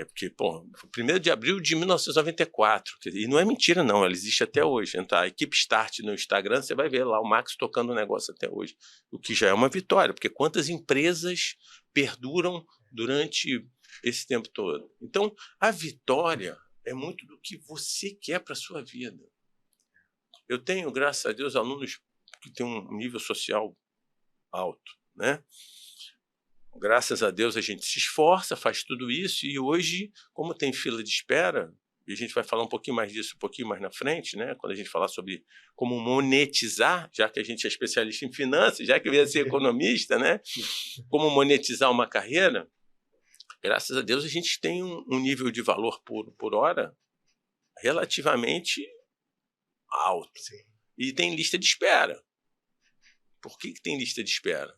Porque, pô, 1º de abril de 1994, e não é mentira não, ela existe até hoje. Então, a equipe Start no Instagram, você vai ver lá o Max tocando o negócio até hoje, o que já é uma vitória, porque quantas empresas perduram durante esse tempo todo. Então, a vitória é muito do que você quer para a sua vida. Eu tenho, graças a Deus, alunos que têm um nível social alto, né? Graças a Deus a gente se esforça, faz tudo isso e hoje, como tem fila de espera, e a gente vai falar um pouquinho mais disso um pouquinho mais na frente, né? Quando a gente falar sobre como monetizar, já que a gente é especialista em finanças, já que eu ia ser economista, né? Como monetizar uma carreira, graças a Deus a gente tem um nível de valor por hora relativamente alto. Sim. E tem lista de espera. Por que tem lista de espera?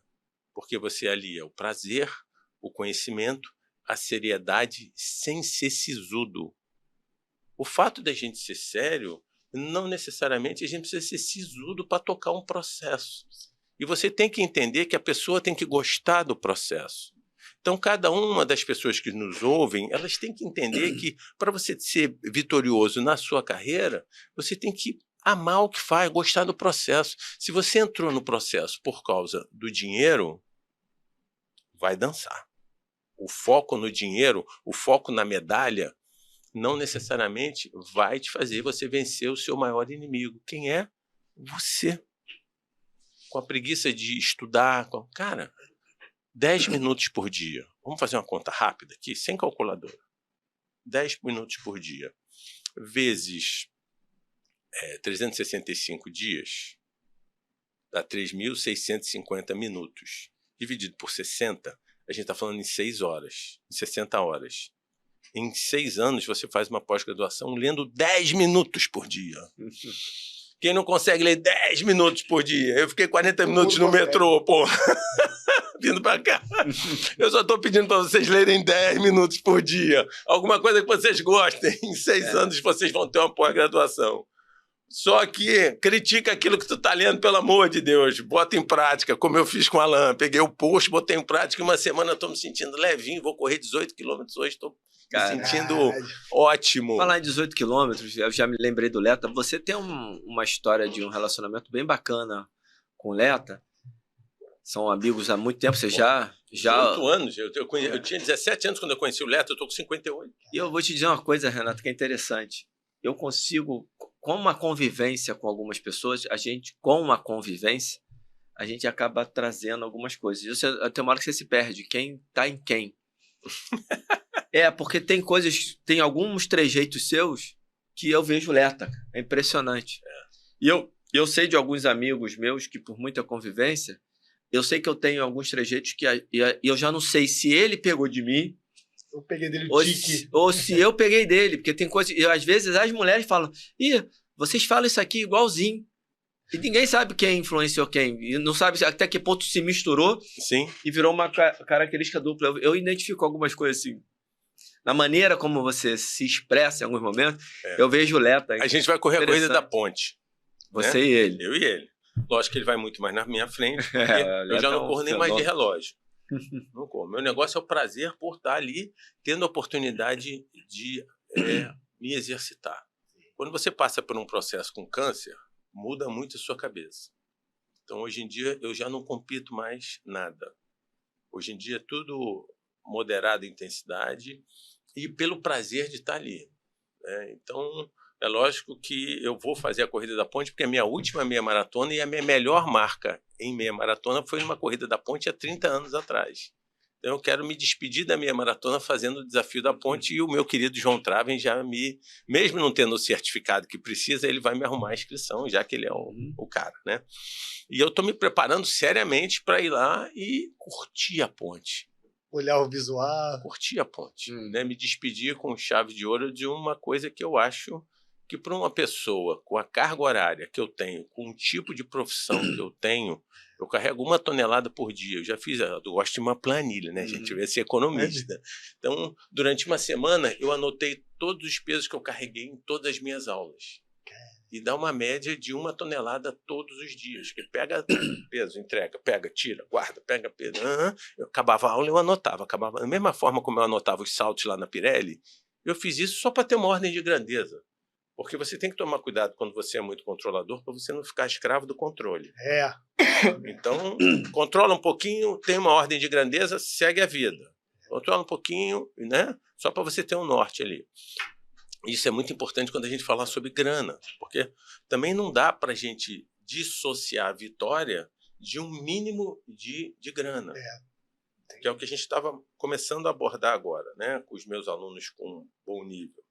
Porque você alia o prazer, o conhecimento, a seriedade sem ser sisudo. O fato da gente ser sério, não necessariamente a gente precisa ser sisudo para tocar um processo. E você tem que entender que a pessoa tem que gostar do processo. Então, cada uma das pessoas que nos ouvem, elas têm que entender que, para você ser vitorioso na sua carreira, você tem que amar o que faz, gostar do processo. Se você entrou no processo por causa do dinheiro, vai dançar. O foco no dinheiro, o foco na medalha, não necessariamente vai te fazer você vencer o seu maior inimigo. Quem é? Você. Com a preguiça de estudar. Cara, 10 minutos por dia. Vamos fazer uma conta rápida aqui, sem calculadora. 10 minutos por dia. Vezes 365 dias, dá 3.650 minutos. Dividido por 60, a gente está falando em 6 horas, em 60 horas. Em 6 anos, você faz uma pós-graduação lendo 10 minutos por dia. Quem não consegue ler 10 minutos por dia? Eu fiquei 40 minutos no metrô, pô. Vindo pra cá. Eu só tô pedindo para vocês lerem 10 minutos por dia. Alguma coisa que vocês gostem. Em 6 anos, vocês vão ter uma pós-graduação. Só que critica aquilo que tu tá lendo, pelo amor de Deus. Bota em prática, como eu fiz com o Alan. Peguei o post, botei em prática. Em uma semana eu tô me sentindo levinho. Vou correr 18 quilômetros hoje. Tô me sentindo ótimo. Falar em 18 quilômetros, eu já me lembrei do Leta. Você tem uma história de um relacionamento bem bacana com o Leta. São amigos há muito tempo. Você já 18 anos. Eu tinha 17 anos quando eu conheci o Leta. Eu tô com 58. E eu vou te dizer uma coisa, Renato, que é interessante. Eu consigo, com uma convivência com algumas pessoas, a gente acaba trazendo algumas coisas. Tem uma hora que você se perde. Quem tá em quem? Porque tem alguns trejeitos seus que eu vejo Leta. É impressionante. E eu sei de alguns amigos meus que, por muita convivência, eu sei que eu tenho alguns trejeitos que eu já não sei se ele pegou de mim, eu peguei dele ou se eu peguei dele, porque tem coisas. Às vezes as mulheres falam: vocês falam isso aqui igualzinho. E ninguém sabe quem influenciou quem. E não sabe até que ponto se misturou. Sim. E virou uma característica dupla. Eu identifico algumas coisas assim. Na maneira como você se expressa em alguns momentos, eu vejo o Leta. A gente vai correr a corrida da ponte. Você, né? e ele. Eu e ele. Lógico que ele vai muito mais na minha frente, porque eu já não corro nem mais de relógio. Não corro. Meu negócio é o prazer por estar ali, tendo a oportunidade de me exercitar. Quando você passa por um processo com câncer, muda muito a sua cabeça. Então, hoje em dia, eu já não compito mais nada. Hoje em dia, é tudo moderada intensidade e pelo prazer de estar ali. Né? Então, é lógico que eu vou fazer a Corrida da Ponte, porque a minha última meia maratona e a minha melhor marca em meia maratona foi numa Corrida da Ponte há 30 anos atrás. Então, eu quero me despedir da minha maratona fazendo o desafio da ponte e o meu querido João Traven já mesmo não tendo o certificado que precisa, ele vai me arrumar a inscrição, já que ele é o cara, né? E eu estou me preparando seriamente para ir lá e curtir a ponte. Olhar o visual. Curtir a ponte, né? Me despedir com chave de ouro de uma coisa que eu acho que para uma pessoa com a carga horária que eu tenho, com o tipo de profissão que eu tenho, eu carrego 1 tonelada por dia. Eu já fiz, eu gosto de uma planilha, né? A gente vê ser economista. Então, durante uma semana, eu anotei todos os pesos que eu carreguei em todas as minhas aulas. E dá uma média de 1 tonelada todos os dias. Que pega peso, entrega, pega, tira, guarda, pega peso. Eu acabava a aula e eu anotava. Da mesma forma como eu anotava os saltos lá na Pirelli, eu fiz isso só para ter uma ordem de grandeza. Porque você tem que tomar cuidado quando você é muito controlador para você não ficar escravo do controle. Então, controla um pouquinho, tem uma ordem de grandeza, segue a vida. Controla um pouquinho, né? Só para você ter um norte ali. Isso é muito importante quando a gente fala sobre grana, porque também não dá para a gente dissociar a vitória de um mínimo de grana. Que é o que a gente estava começando a abordar agora, né? Com os meus alunos com bom nível.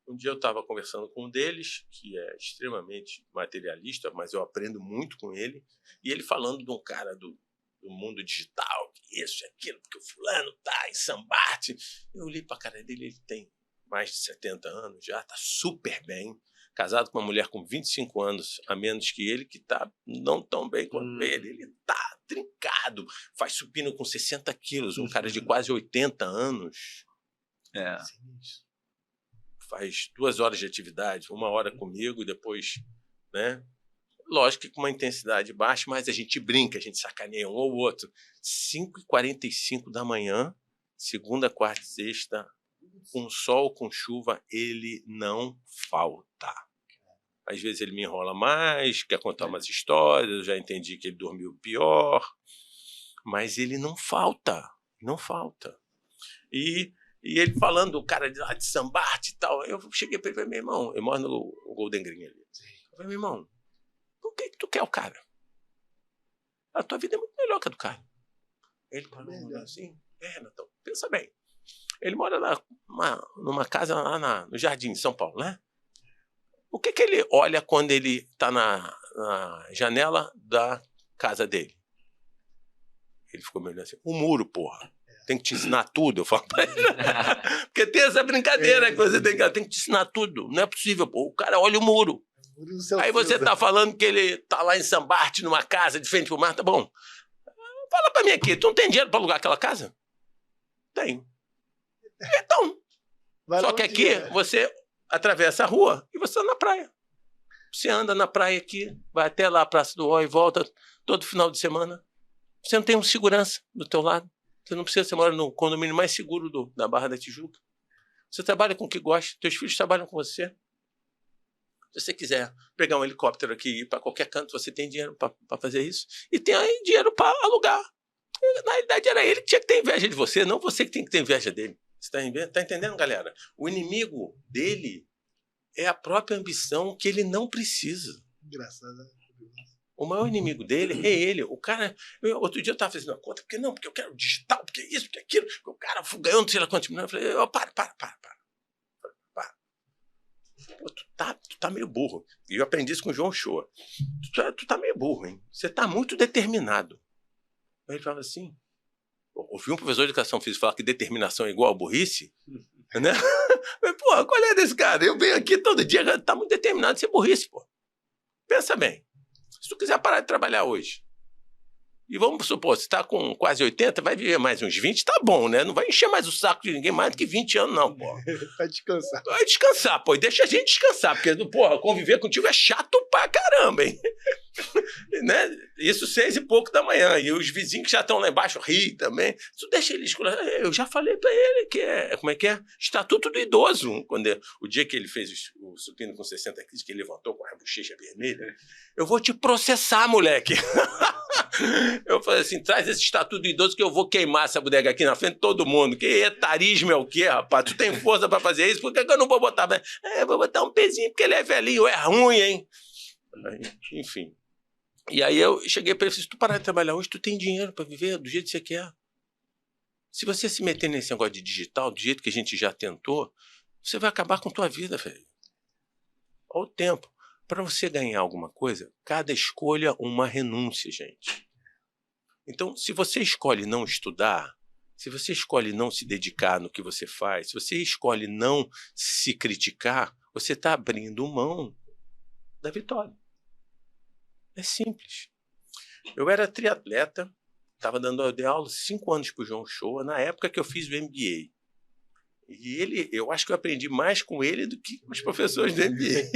Um dia eu estava conversando com um deles, que é extremamente materialista, mas eu aprendo muito com ele, e ele falando de um cara do mundo digital, que isso, aquilo, porque o fulano tá em Sambarte. Eu olhei para a cara dele, ele tem mais de 70 anos já, está super bem, casado com uma mulher com 25 anos a menos que ele, que está não tão bem quanto ele está trincado, faz supino com 60 quilos, um cara de quase 80 anos. Faz 2 horas de atividade, 1 hora comigo e depois, né? Lógico que com uma intensidade baixa, mas a gente brinca, a gente sacaneia um ou outro. 5h45 da manhã, segunda, quarta e sexta, com sol, com chuva, ele não falta. Às vezes ele me enrola mais, quer contar umas histórias, eu já entendi que ele dormiu pior, mas ele não falta, não falta. E ele falando, o cara de lá de Sambarte e tal, eu cheguei para ele e falei, meu irmão, eu moro no Golden Green ali. Eu falei, meu irmão, por que tu quer o cara? A tua vida é muito melhor que a do cara. Ele falou assim, Renatão, pensa bem. Ele mora numa casa lá no Jardim, São Paulo, né? O que ele olha quando ele está na janela da casa dele? Ele ficou me olhando assim, o muro, porra. Tem que te ensinar tudo, eu falo pra ele. Porque tem essa brincadeira que você tem que te ensinar tudo. Não é possível, pô. O cara olha o muro. Aí você tá falando que ele tá lá em Sambarte, numa casa de frente pro mar, tá bom. Fala pra mim aqui, tu não tem dinheiro pra alugar aquela casa? Tenho. Então. Só que aqui você atravessa a rua e você tá na praia. Você anda na praia aqui, vai até lá a Praça do Ó e volta todo final de semana. Você não tem um segurança do teu lado. Você não precisa, você mora no condomínio mais seguro da Barra da Tijuca. Você trabalha com o que gosta, teus filhos trabalham com você. Se você quiser pegar um helicóptero aqui e ir para qualquer canto, você tem dinheiro para fazer isso. E tem aí dinheiro para alugar. Na realidade, era ele que tinha que ter inveja de você, não você que tem que ter inveja dele. Você tá entendendo, galera? O inimigo dele é a própria ambição que ele não precisa. Graças a Deus. O maior inimigo dele é ele. O cara... outro dia eu estava fazendo uma conta, porque eu quero digital, porque isso, porque aquilo. Porque o cara ganhou não sei lá quantos milhões. Eu falei, para. Pô, tu tá meio burro. E eu aprendi isso com o João Shoa. Tu tá meio burro, hein? Você tá muito determinado. Aí ele fala assim... Ouvi um professor de educação física falar que determinação é igual a burrice, né? Mas, porra, qual é desse cara? Eu venho aqui todo dia, tá muito determinado a ser burrice, pô. Pensa bem. Se tu quiser parar de trabalhar hoje, e vamos supor, você está com quase 80, vai viver mais uns 20, tá bom, né? Não vai encher mais o saco de ninguém mais do que 20 anos, não, pô. Vai descansar. Vai descansar, pô. E deixa a gente descansar, porque, porra, conviver contigo é chato pra caramba, hein? Né? Isso 6 e pouco da manhã. E os vizinhos que já estão lá embaixo riem também. Tu deixa ele escurar. Eu já falei pra ele que como é que é? Estatuto do idoso. O dia que ele fez o supino com 60 quilos, que ele levantou com a bochecha vermelha, eu vou te processar, moleque. Eu falei assim, traz esse estatuto do idoso que eu vou queimar essa bodega aqui na frente de todo mundo. Que etarismo é o quê, rapaz? Tu tem força pra fazer isso? Por que eu não vou botar? Eu vou botar um pezinho porque ele é velhinho, é ruim, hein? Enfim. E aí eu cheguei para ele e disse, se tu parar de trabalhar hoje, tu tem dinheiro para viver do jeito que você quer. Se você se meter nesse negócio de digital, do jeito que a gente já tentou, você vai acabar com tua vida, velho. Olha o tempo. Para você ganhar alguma coisa, cada escolha uma renúncia, gente. Então, se você escolhe não estudar, se você escolhe não se dedicar no que você faz, se você escolhe não se criticar, você está abrindo mão da vitória. É simples. Eu era triatleta, dei aula 5 anos para o João Shoa, na época que eu fiz o MBA. E eu acho que eu aprendi mais com ele do que com os professores do MBA.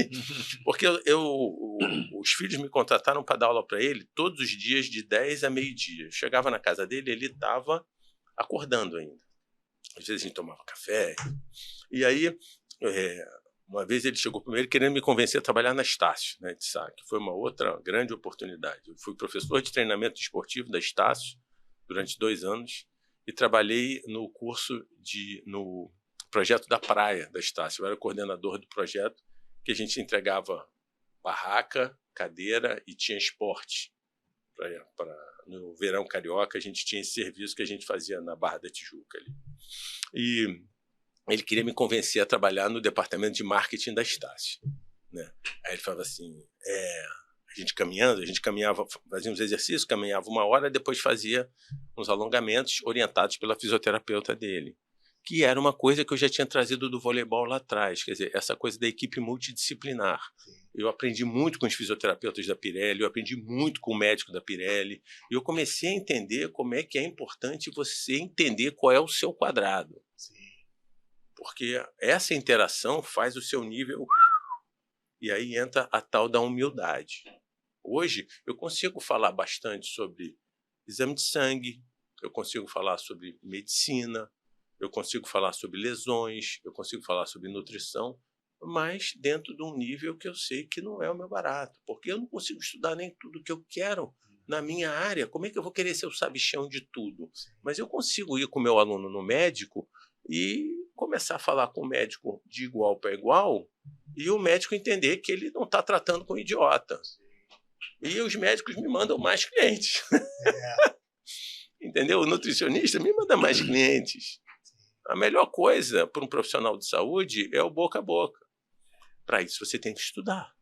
Porque os filhos me contrataram para dar aula para ele todos os dias de 10 a meio-dia. Eu chegava na casa dele, ele estava acordando ainda. Às vezes a gente tomava café. E aí... uma vez ele chegou primeiro querendo me convencer a trabalhar na Estácio, né, de Sá, que foi uma outra grande oportunidade. Eu fui professor de treinamento esportivo da Estácio durante 2 anos e trabalhei no no projeto da praia da Estácio. Eu era coordenador do projeto, que a gente entregava barraca, cadeira e tinha esporte. No verão carioca, a gente tinha esse serviço que a gente fazia na Barra da Tijuca ali. E ele queria me convencer a trabalhar no departamento de marketing da Estácio, né? Aí ele falava assim, a gente caminhava, fazia uns exercícios, caminhava 1 hora, depois fazia uns alongamentos orientados pela fisioterapeuta dele, que era uma coisa que eu já tinha trazido do voleibol lá atrás, quer dizer, essa coisa da equipe multidisciplinar. Sim. Eu aprendi muito com os fisioterapeutas da Pirelli, eu aprendi muito com o médico da Pirelli, e eu comecei a entender como é que é importante você entender qual é o seu quadrado. Sim. Porque essa interação faz o seu nível... E aí entra a tal da humildade. Hoje, eu consigo falar bastante sobre exame de sangue, eu consigo falar sobre medicina, eu consigo falar sobre lesões, eu consigo falar sobre nutrição, mas dentro de um nível que eu sei que não é o meu barato, porque eu não consigo estudar nem tudo que eu quero na minha área. Como é que eu vou querer ser o sabichão de tudo? Mas eu consigo ir com o meu aluno no médico e começar a falar com o médico de igual para igual e o médico entender que ele não está tratando com um idiota. E os médicos me mandam mais clientes. Entendeu? O nutricionista me manda mais clientes. A melhor coisa para um profissional de saúde é o boca a boca. Para isso você tem que estudar.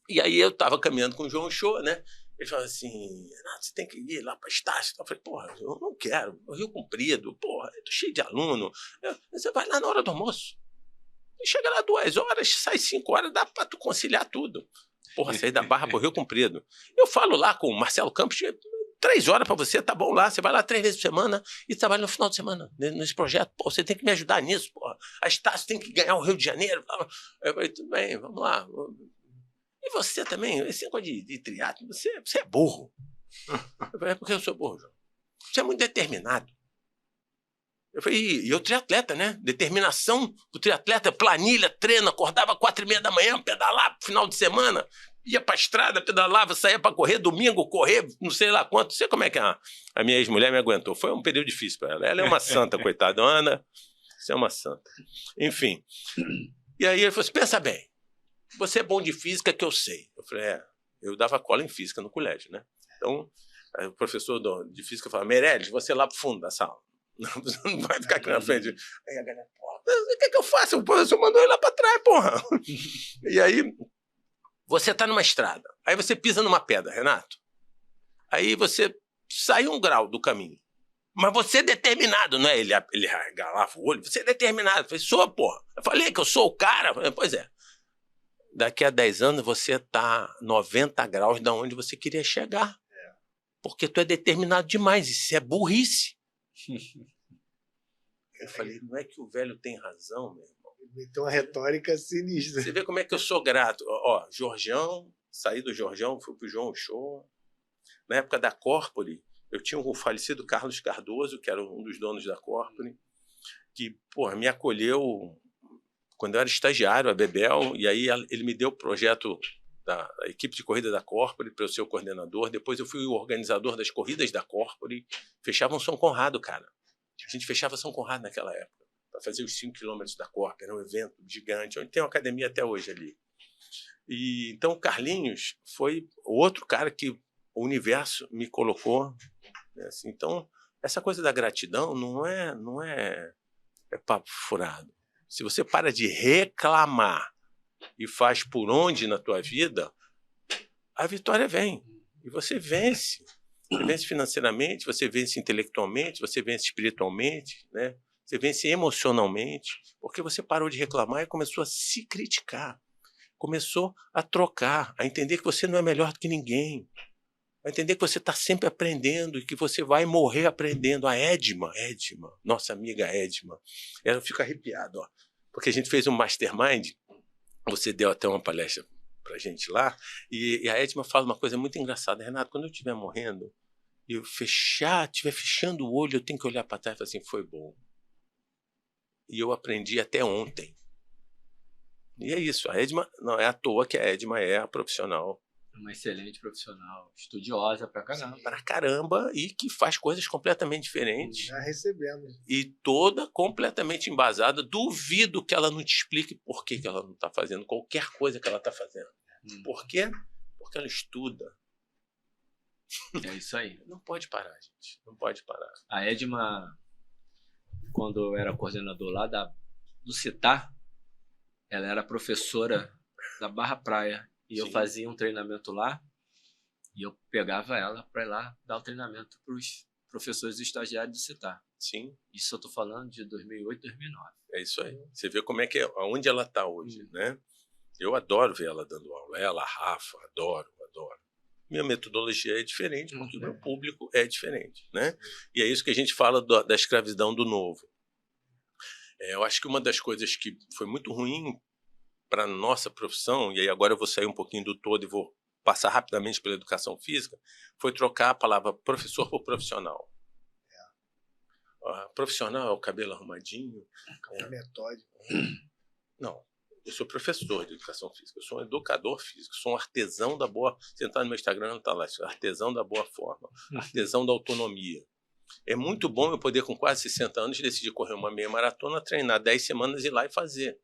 E aí eu estava caminhando com o João Show, né? Ele falou assim, Renato, você tem que ir lá para Estácio. Eu falei, porra, eu não quero. O Rio Comprido, porra, eu tô cheio de aluno. Você vai lá na hora do almoço. E chega lá 2 horas, sai 5 horas, dá para tu conciliar tudo. Porra, sair da Barra pro Rio Comprido. Eu falo lá com o Marcelo Campos, 3 horas para você, tá bom lá. Você vai lá 3 vezes por semana e trabalha no final de semana nesse projeto. Pô, você tem que me ajudar nisso, porra. A Estácio tem que ganhar o Rio de Janeiro. Eu falei, tudo bem, vamos lá. E você também, esse negócio de triatlo, você é burro. Eu falei, é porque eu sou burro, João. Você é muito determinado. Eu falei, e eu triatleta, né? Determinação do triatleta, planilha, treino, acordava 4h30 da manhã, pedalava final de semana, ia pra estrada, pedalava, saía pra correr, domingo, correr, não sei lá quanto. Não sei como é que a minha ex-mulher me aguentou. Foi um período difícil pra ela. Ela é uma santa, coitada. Ana, você é uma santa. Enfim. E aí ele falou assim, pensa bem, você é bom de física que eu sei. Eu falei, eu dava cola em física no colégio, né? Então, o professor de física falava, Meirelles, você lá pro fundo da sala. Você não vai ficar aqui na frente. Aí a galera, porra, o que eu faço? O professor mandou ele lá pra trás, porra. E aí, você tá numa estrada. Aí você pisa numa pedra, Renato. Aí você sai 1 grau do caminho. Mas você é determinado, não é? Ele arregalava o olho. Você é determinado. Eu falei, sou, porra. Eu falei que eu sou o cara. Eu falei, pois é. Daqui a 10 anos você tá 90 graus de onde você queria chegar. Porque tu é determinado demais. Isso é burrice. Eu falei, não é que o velho tem razão, meu irmão? Então, uma retórica sinistra. Você vê como é que eu sou grato. Ó, Jorjão, saí do Jorjão, fui pro João Show. Na época da Corpore, eu tinha o falecido Carlos Cardoso, que era um dos donos da Corpore, que, porra, me acolheu quando eu era estagiário, a Bebel, e aí ele me deu o projeto da equipe de corrida da Corpore para eu ser o coordenador. Depois eu fui o organizador das corridas da Corpore. Fechavam São Conrado, cara. A gente fechava São Conrado naquela época, para fazer os 5 quilômetros da Corpore. Era um evento gigante, onde tem uma academia até hoje ali. E então o Carlinhos foi o outro cara que o universo me colocou. Né, assim. Então, essa coisa da gratidão não é papo furado. Se você para de reclamar e faz por onde na tua vida, a vitória vem. E você vence. Você vence financeiramente, você vence intelectualmente, você vence espiritualmente, né? Você vence emocionalmente, porque você parou de reclamar e começou a se criticar. Começou a trocar, a entender que você não é melhor do que ninguém. A entender que você está sempre aprendendo e que você vai morrer aprendendo. A Edma, nossa amiga Edma, ela fica arrepiada, ó, porque a gente fez um mastermind. Você deu até uma palestra pra gente lá, e a Edma fala uma coisa muito engraçada. Renato, quando eu estiver morrendo, e eu estiver fechando o olho, eu tenho que olhar para trás e falar assim, foi bom. E eu aprendi até ontem. E é isso, a Edma, não é à toa que a Edma é a profissional. Uma excelente profissional, estudiosa pra caramba. Pra caramba, e que faz coisas completamente diferentes. Já recebemos. E toda completamente embasada. Duvido que ela não te explique por que ela não está fazendo qualquer coisa que ela está fazendo. Por quê? Porque ela estuda. É isso aí. Não pode parar, gente. Não pode parar. A Edma, quando eu era coordenador lá do CITAR, ela era professora da Barra Praia. E eu fazia um treinamento lá e eu pegava ela para ir lá dar o treinamento para os professores e estagiários do CITAR. Sim. Isso eu estou falando de 2008, 2009. É isso aí. Você vê como é que aonde ela está hoje, né? Eu adoro ver ela dando aula. Ela, a Rafa, adoro. Minha metodologia é diferente, porque o meu público é diferente, né? E é isso que a gente fala da escravidão do novo. Eu acho que uma das coisas que foi muito ruim para a nossa profissão, e aí agora eu vou sair um pouquinho do todo e vou passar rapidamente pela educação física, foi trocar a palavra professor por profissional. Profissional é o cabelo arrumadinho. Metódico. Não. Eu sou professor de educação física, eu sou um educador físico, sou um artesão da boa... Você entrar no meu Instagram, não está lá, sou artesão da boa forma, artesão da autonomia. É muito bom eu poder, com quase 60 anos, decidir correr uma meia maratona, treinar 10 semanas e ir lá e fazer.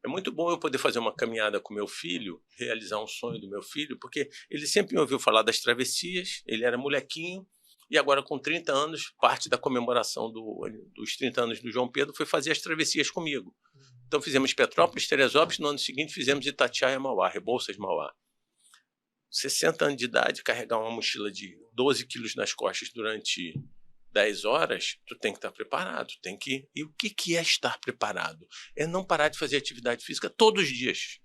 É muito bom eu poder fazer uma caminhada com meu filho, realizar um sonho do meu filho, porque ele sempre me ouviu falar das travessias, ele era molequinho, e agora, com 30 anos, parte da comemoração dos 30 anos do João Pedro foi fazer as travessias comigo. Então, fizemos Petrópolis, Teresópolis, no ano seguinte fizemos Itatiaia, Mauá, Rebouças, Mauá. 60 anos de idade, carregar uma mochila de 12 quilos nas costas durante 10 horas, tu tem que estar preparado. E o que é estar preparado? É não parar de fazer atividade física todos os dias.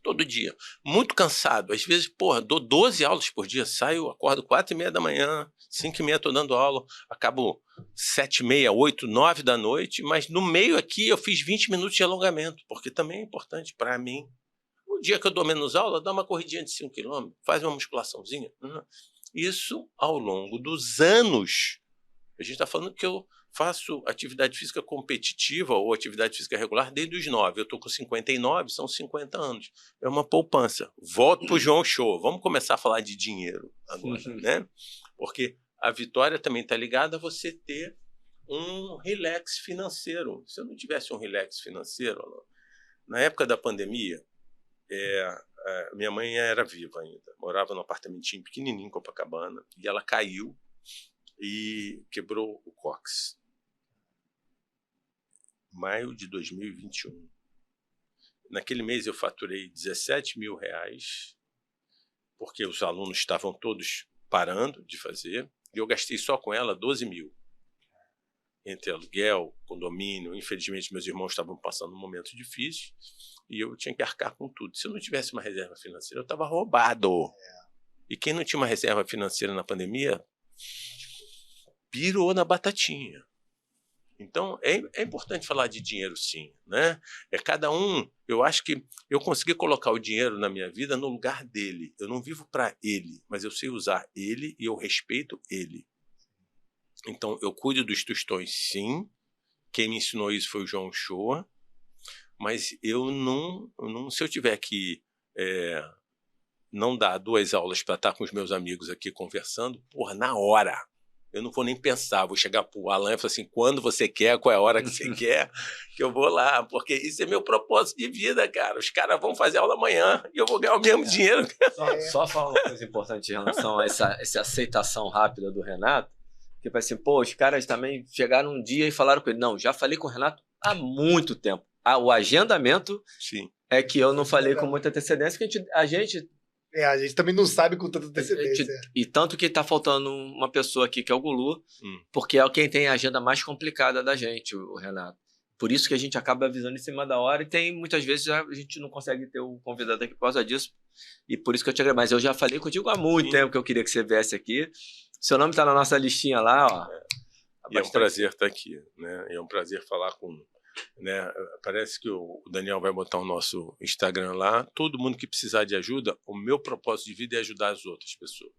Todo dia. Muito cansado. Às vezes, dou 12 aulas por dia. Saio, acordo 4h30 da manhã, 5h30 estou dando aula, acabo 7h30, 8, 9 da noite, mas no meio aqui eu fiz 20 minutos de alongamento, porque também é importante para mim. O dia que eu dou menos aula, dá uma corridinha de 5 km, faz uma musculaçãozinha. Isso ao longo dos anos. A gente está falando que eu faço atividade física competitiva ou atividade física regular desde os 9. Eu estou com 59, são 50 anos. É uma poupança. Volto para o João Show. Vamos começar a falar de dinheiro agora, né? Porque a vitória também está ligada a você ter um relax financeiro. Se eu não tivesse um relax financeiro, na época da pandemia, minha mãe era viva ainda. Morava num apartamentinho pequenininho em Copacabana e ela caiu e quebrou o cóccix. Maio de 2021. Naquele mês eu faturei 17 mil reais, porque os alunos estavam todos parando de fazer, e eu gastei só com ela 12 mil. Entre aluguel, condomínio, infelizmente meus irmãos estavam passando um momento difícil, e eu tinha que arcar com tudo. Se eu não tivesse uma reserva financeira, eu estava roubado. E quem não tinha uma reserva financeira na pandemia, pirou na batatinha. Então, é importante falar de dinheiro, sim, né? Cada um, eu acho que eu consegui colocar o dinheiro na minha vida no lugar dele. Eu não vivo para ele, mas eu sei usar ele e eu respeito ele. Então, eu cuido dos tostões, sim. Quem me ensinou isso foi o João Shoa. Mas eu não se eu tiver que não dar 2 aulas para estar com os meus amigos aqui conversando, na hora. Eu não vou nem pensar, vou chegar para o Alan e falar assim, quando você quer, qual é a hora que você quer, que eu vou lá, porque isso é meu propósito de vida, cara. Os caras vão fazer aula amanhã e eu vou ganhar o mesmo dinheiro. Só falar uma coisa importante em relação a essa aceitação rápida do Renato, que vai assim, os caras também chegaram um dia e falaram com ele, não, já falei com o Renato há muito tempo. O agendamento Sim. É que eu não falei com muita antecedência, que a gente a gente também não sabe com tanta antecedência. E tanto que tá faltando uma pessoa aqui, que é o Gulu, porque é quem tem a agenda mais complicada da gente, o Renato. Por isso que a gente acaba avisando em cima da hora e muitas vezes a gente não consegue ter o convidado aqui por causa disso. E por isso que eu te agradeço. Mas eu já falei contigo há muito tempo que eu queria que você viesse aqui. Seu nome tá na nossa listinha lá, ó. E é um prazer estar aqui, né? É um prazer falar com... Né? Parece que o Daniel vai botar o nosso Instagram lá. Todo mundo que precisar de ajuda, o meu propósito de vida é ajudar as outras pessoas,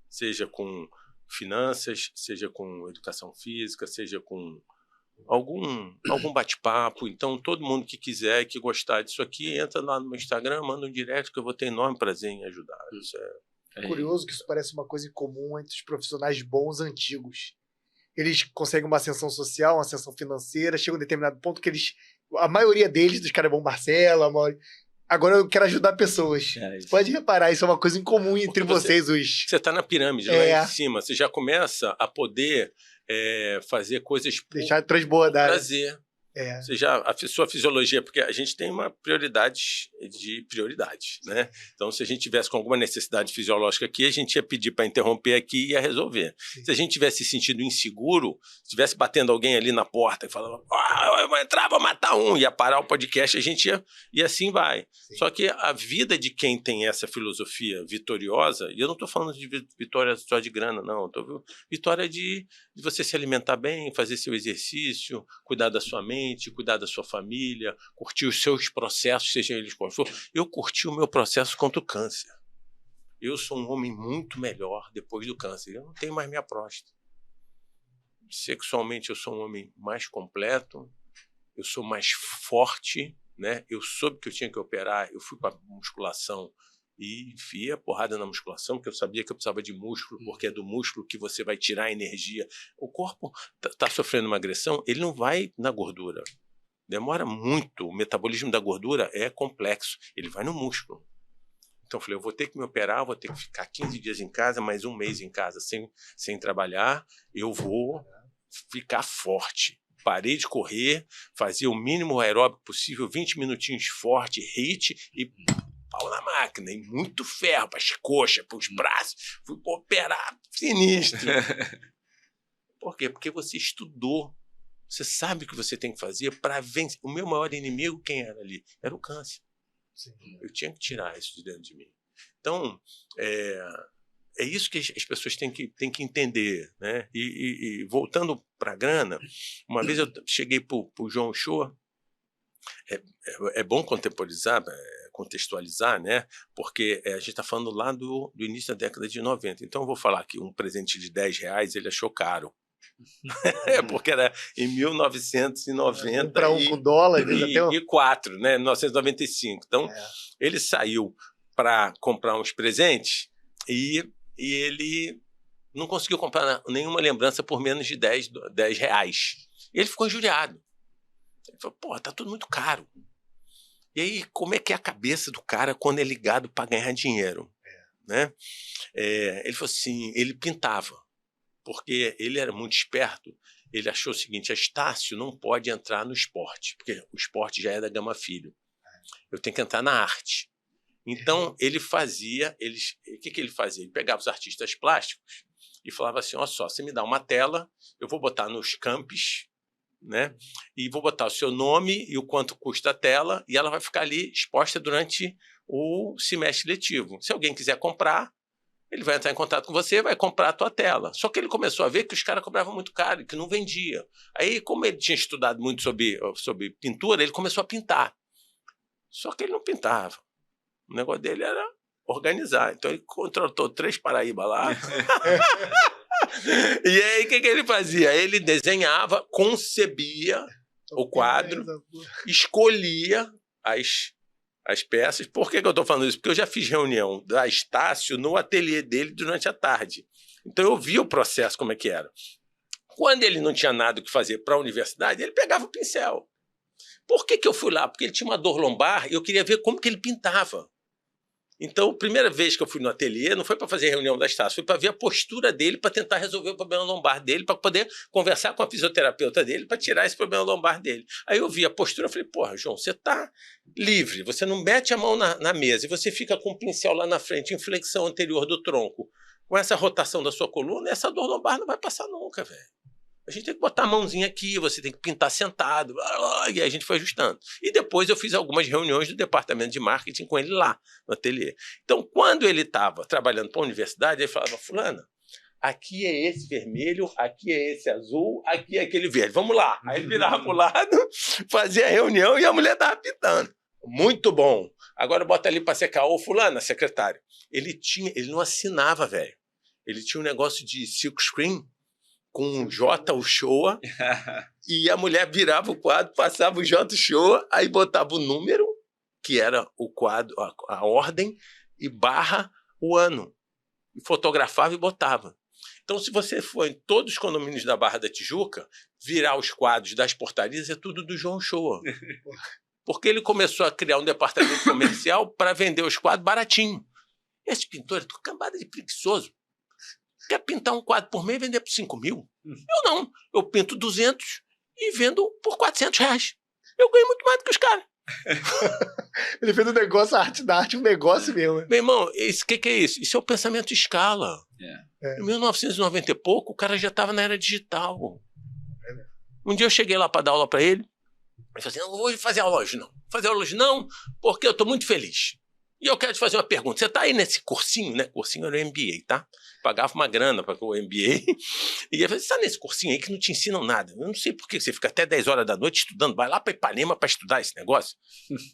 seja com finanças, seja com educação física, seja com algum bate-papo. Então todo mundo que quiser e que gostar disso aqui, entra lá no meu Instagram, manda um direct que eu vou ter enorme prazer em ajudar. Isso é curioso que isso parece uma coisa em comum entre os profissionais bons antigos. Eles conseguem uma ascensão social, uma ascensão financeira, chegam a um determinado ponto que a maioria deles, dos caras vão Marcela, agora eu quero ajudar pessoas. Pode reparar, isso é uma coisa em comum entre vocês. Você está na pirâmide, lá em cima, você já começa a poder fazer coisas por deixar transbordar. Prazer. A sua fisiologia, porque a gente tem uma prioridade de prioridades, né? Então, se a gente tivesse com alguma necessidade fisiológica aqui, a gente ia pedir para interromper aqui e ia resolver. Sim. Se a gente tivesse se sentido inseguro, estivesse batendo alguém ali na porta e falando, eu vou entrar, vou matar um, ia parar o podcast, a gente ia, e assim vai. Sim. Só que a vida de quem tem essa filosofia vitoriosa, e eu não estou falando de vitória só de grana, não, vitória de você se alimentar bem, fazer seu exercício, cuidar da sua mente, cuidar da sua família, curtir os seus processos, sejam eles quais for. Eu curti o meu processo contra o câncer. Eu sou um homem muito melhor depois do câncer. Eu não tenho mais minha próstata. sexualmente eu sou um homem mais completo, eu sou mais forte, né? Eu soube que eu tinha que operar, eu fui para musculação e enfiei a porrada na musculação, porque eu sabia que eu precisava de músculo, porque é do músculo que você vai tirar a energia. O corpo está sofrendo uma agressão, ele não vai na gordura. Demora muito, o metabolismo da gordura é complexo, ele vai no músculo. Então eu falei, eu vou ter que me operar, vou ter que ficar 15 dias em casa, mais um mês em casa sem trabalhar, eu vou ficar forte. Parei de correr, fazia o mínimo aeróbico possível, 20 minutinhos forte, HIIT e pau na máquina, e muito ferro para as coxas, para os braços. Fui operar sinistro. Por quê? Porque você estudou. Você sabe o que você tem que fazer para vencer. O meu maior inimigo, quem era ali? Era o câncer. Sim. Eu tinha que tirar isso de dentro de mim. Então, é isso que as pessoas têm que entender, né? E voltando para a grana, uma vez eu cheguei para o João Uchoa, é bom contextualizar, né? Porque a gente está falando lá do início da década de 90. Então eu vou falar que um presente de R$10 ele achou caro. Porque era em 1990 para um com dólar e 4, né? 1995. Então ele saiu para comprar uns presentes e ele não conseguiu comprar nenhuma lembrança por menos de R$10. E ele ficou injuriado. Ele falou, pô, tá tudo muito caro. E aí, como é que é a cabeça do cara quando é ligado para ganhar dinheiro? Né? Ele falou assim, ele pintava, porque ele era muito esperto. Ele achou o seguinte, a Estácio não pode entrar no esporte, porque o esporte já é da Gama Filho. Eu tenho que entrar na arte. Então, ele fazia... O que ele fazia? Ele pegava os artistas plásticos e falava assim, ó só, você me dá uma tela, eu vou botar nos campos, né? E vou botar o seu nome e o quanto custa a tela, e ela vai ficar ali exposta durante o semestre letivo. Se alguém quiser comprar, ele vai entrar em contato com você, vai comprar a tua tela. Só que ele começou a ver que os caras cobravam muito caro e que não vendia. Aí, como ele tinha estudado muito sobre pintura, ele começou a pintar. Só que ele não pintava. O negócio dele era organizar. Então, ele contratou 3 paraíba lá. E aí, o que ele fazia? Ele desenhava, concebia o quadro, escolhia as peças. Por que eu estou falando isso? Porque eu já fiz reunião da Estácio no ateliê dele durante a tarde. Então, eu vi o processo, como é que era. Quando ele não tinha nada o que fazer para a universidade, ele pegava o pincel. Por que eu fui lá? Porque ele tinha uma dor lombar e eu queria ver como que ele pintava. Então, a primeira vez que eu fui no ateliê, não foi para fazer reunião da Estácio, foi para ver a postura dele, para tentar resolver o problema lombar dele, para poder conversar com a fisioterapeuta dele, para tirar esse problema lombar dele. Aí eu vi a postura, eu falei, porra, João, você está livre, você não mete a mão na mesa e você fica com o pincel lá na frente, em flexão anterior do tronco, com essa rotação da sua coluna, essa dor lombar não vai passar nunca, velho. A gente tem que botar a mãozinha aqui, você tem que pintar sentado, e aí a gente foi ajustando. E depois eu fiz algumas reuniões do departamento de marketing com ele lá, no ateliê. Então, quando ele estava trabalhando para a universidade, ele falava, fulana, aqui é esse vermelho, aqui é esse azul, aqui é aquele verde, vamos lá. Aí ele virava para o lado, fazia a reunião e a mulher estava pintando. Muito bom. Agora bota ali para secar. Ô, fulana, secretário, ele não assinava, velho. Ele tinha um negócio de silk screen, com J. Uchoa, e a mulher virava o quadro, passava o J. Uchoa, aí botava o número, que era o quadro, a ordem, e barra o ano. E fotografava e botava. Então, se você for em todos os condomínios da Barra da Tijuca, virar os quadros das portarias, é tudo do João Uchoa. Porque ele começou a criar um departamento comercial para vender os quadros baratinho. Esse pintor é cambada de preguiçoso. Quer pintar um quadro por mês e vender por 5 mil? Eu não. Eu pinto 200 e vendo por R$400. Eu ganho muito mais do que os caras. Ele fez um negócio, a arte da arte, um negócio mesmo. Meu irmão, o que é isso? Isso é o pensamento de escala. Em 1990 e pouco, o cara já estava na era digital. Um dia eu cheguei lá para dar aula para ele. Ele falou assim, não vou fazer aula hoje, não. Fazer aula hoje não, porque eu estou muito feliz. E eu quero te fazer uma pergunta. Você está aí nesse cursinho, né? Cursinho era o MBA, tá? Pagava uma grana para o MBA. E ele falou, você está nesse cursinho aí que não te ensinam nada. Eu não sei por que você fica até 10 horas da noite estudando. Vai lá para Ipanema para estudar esse negócio.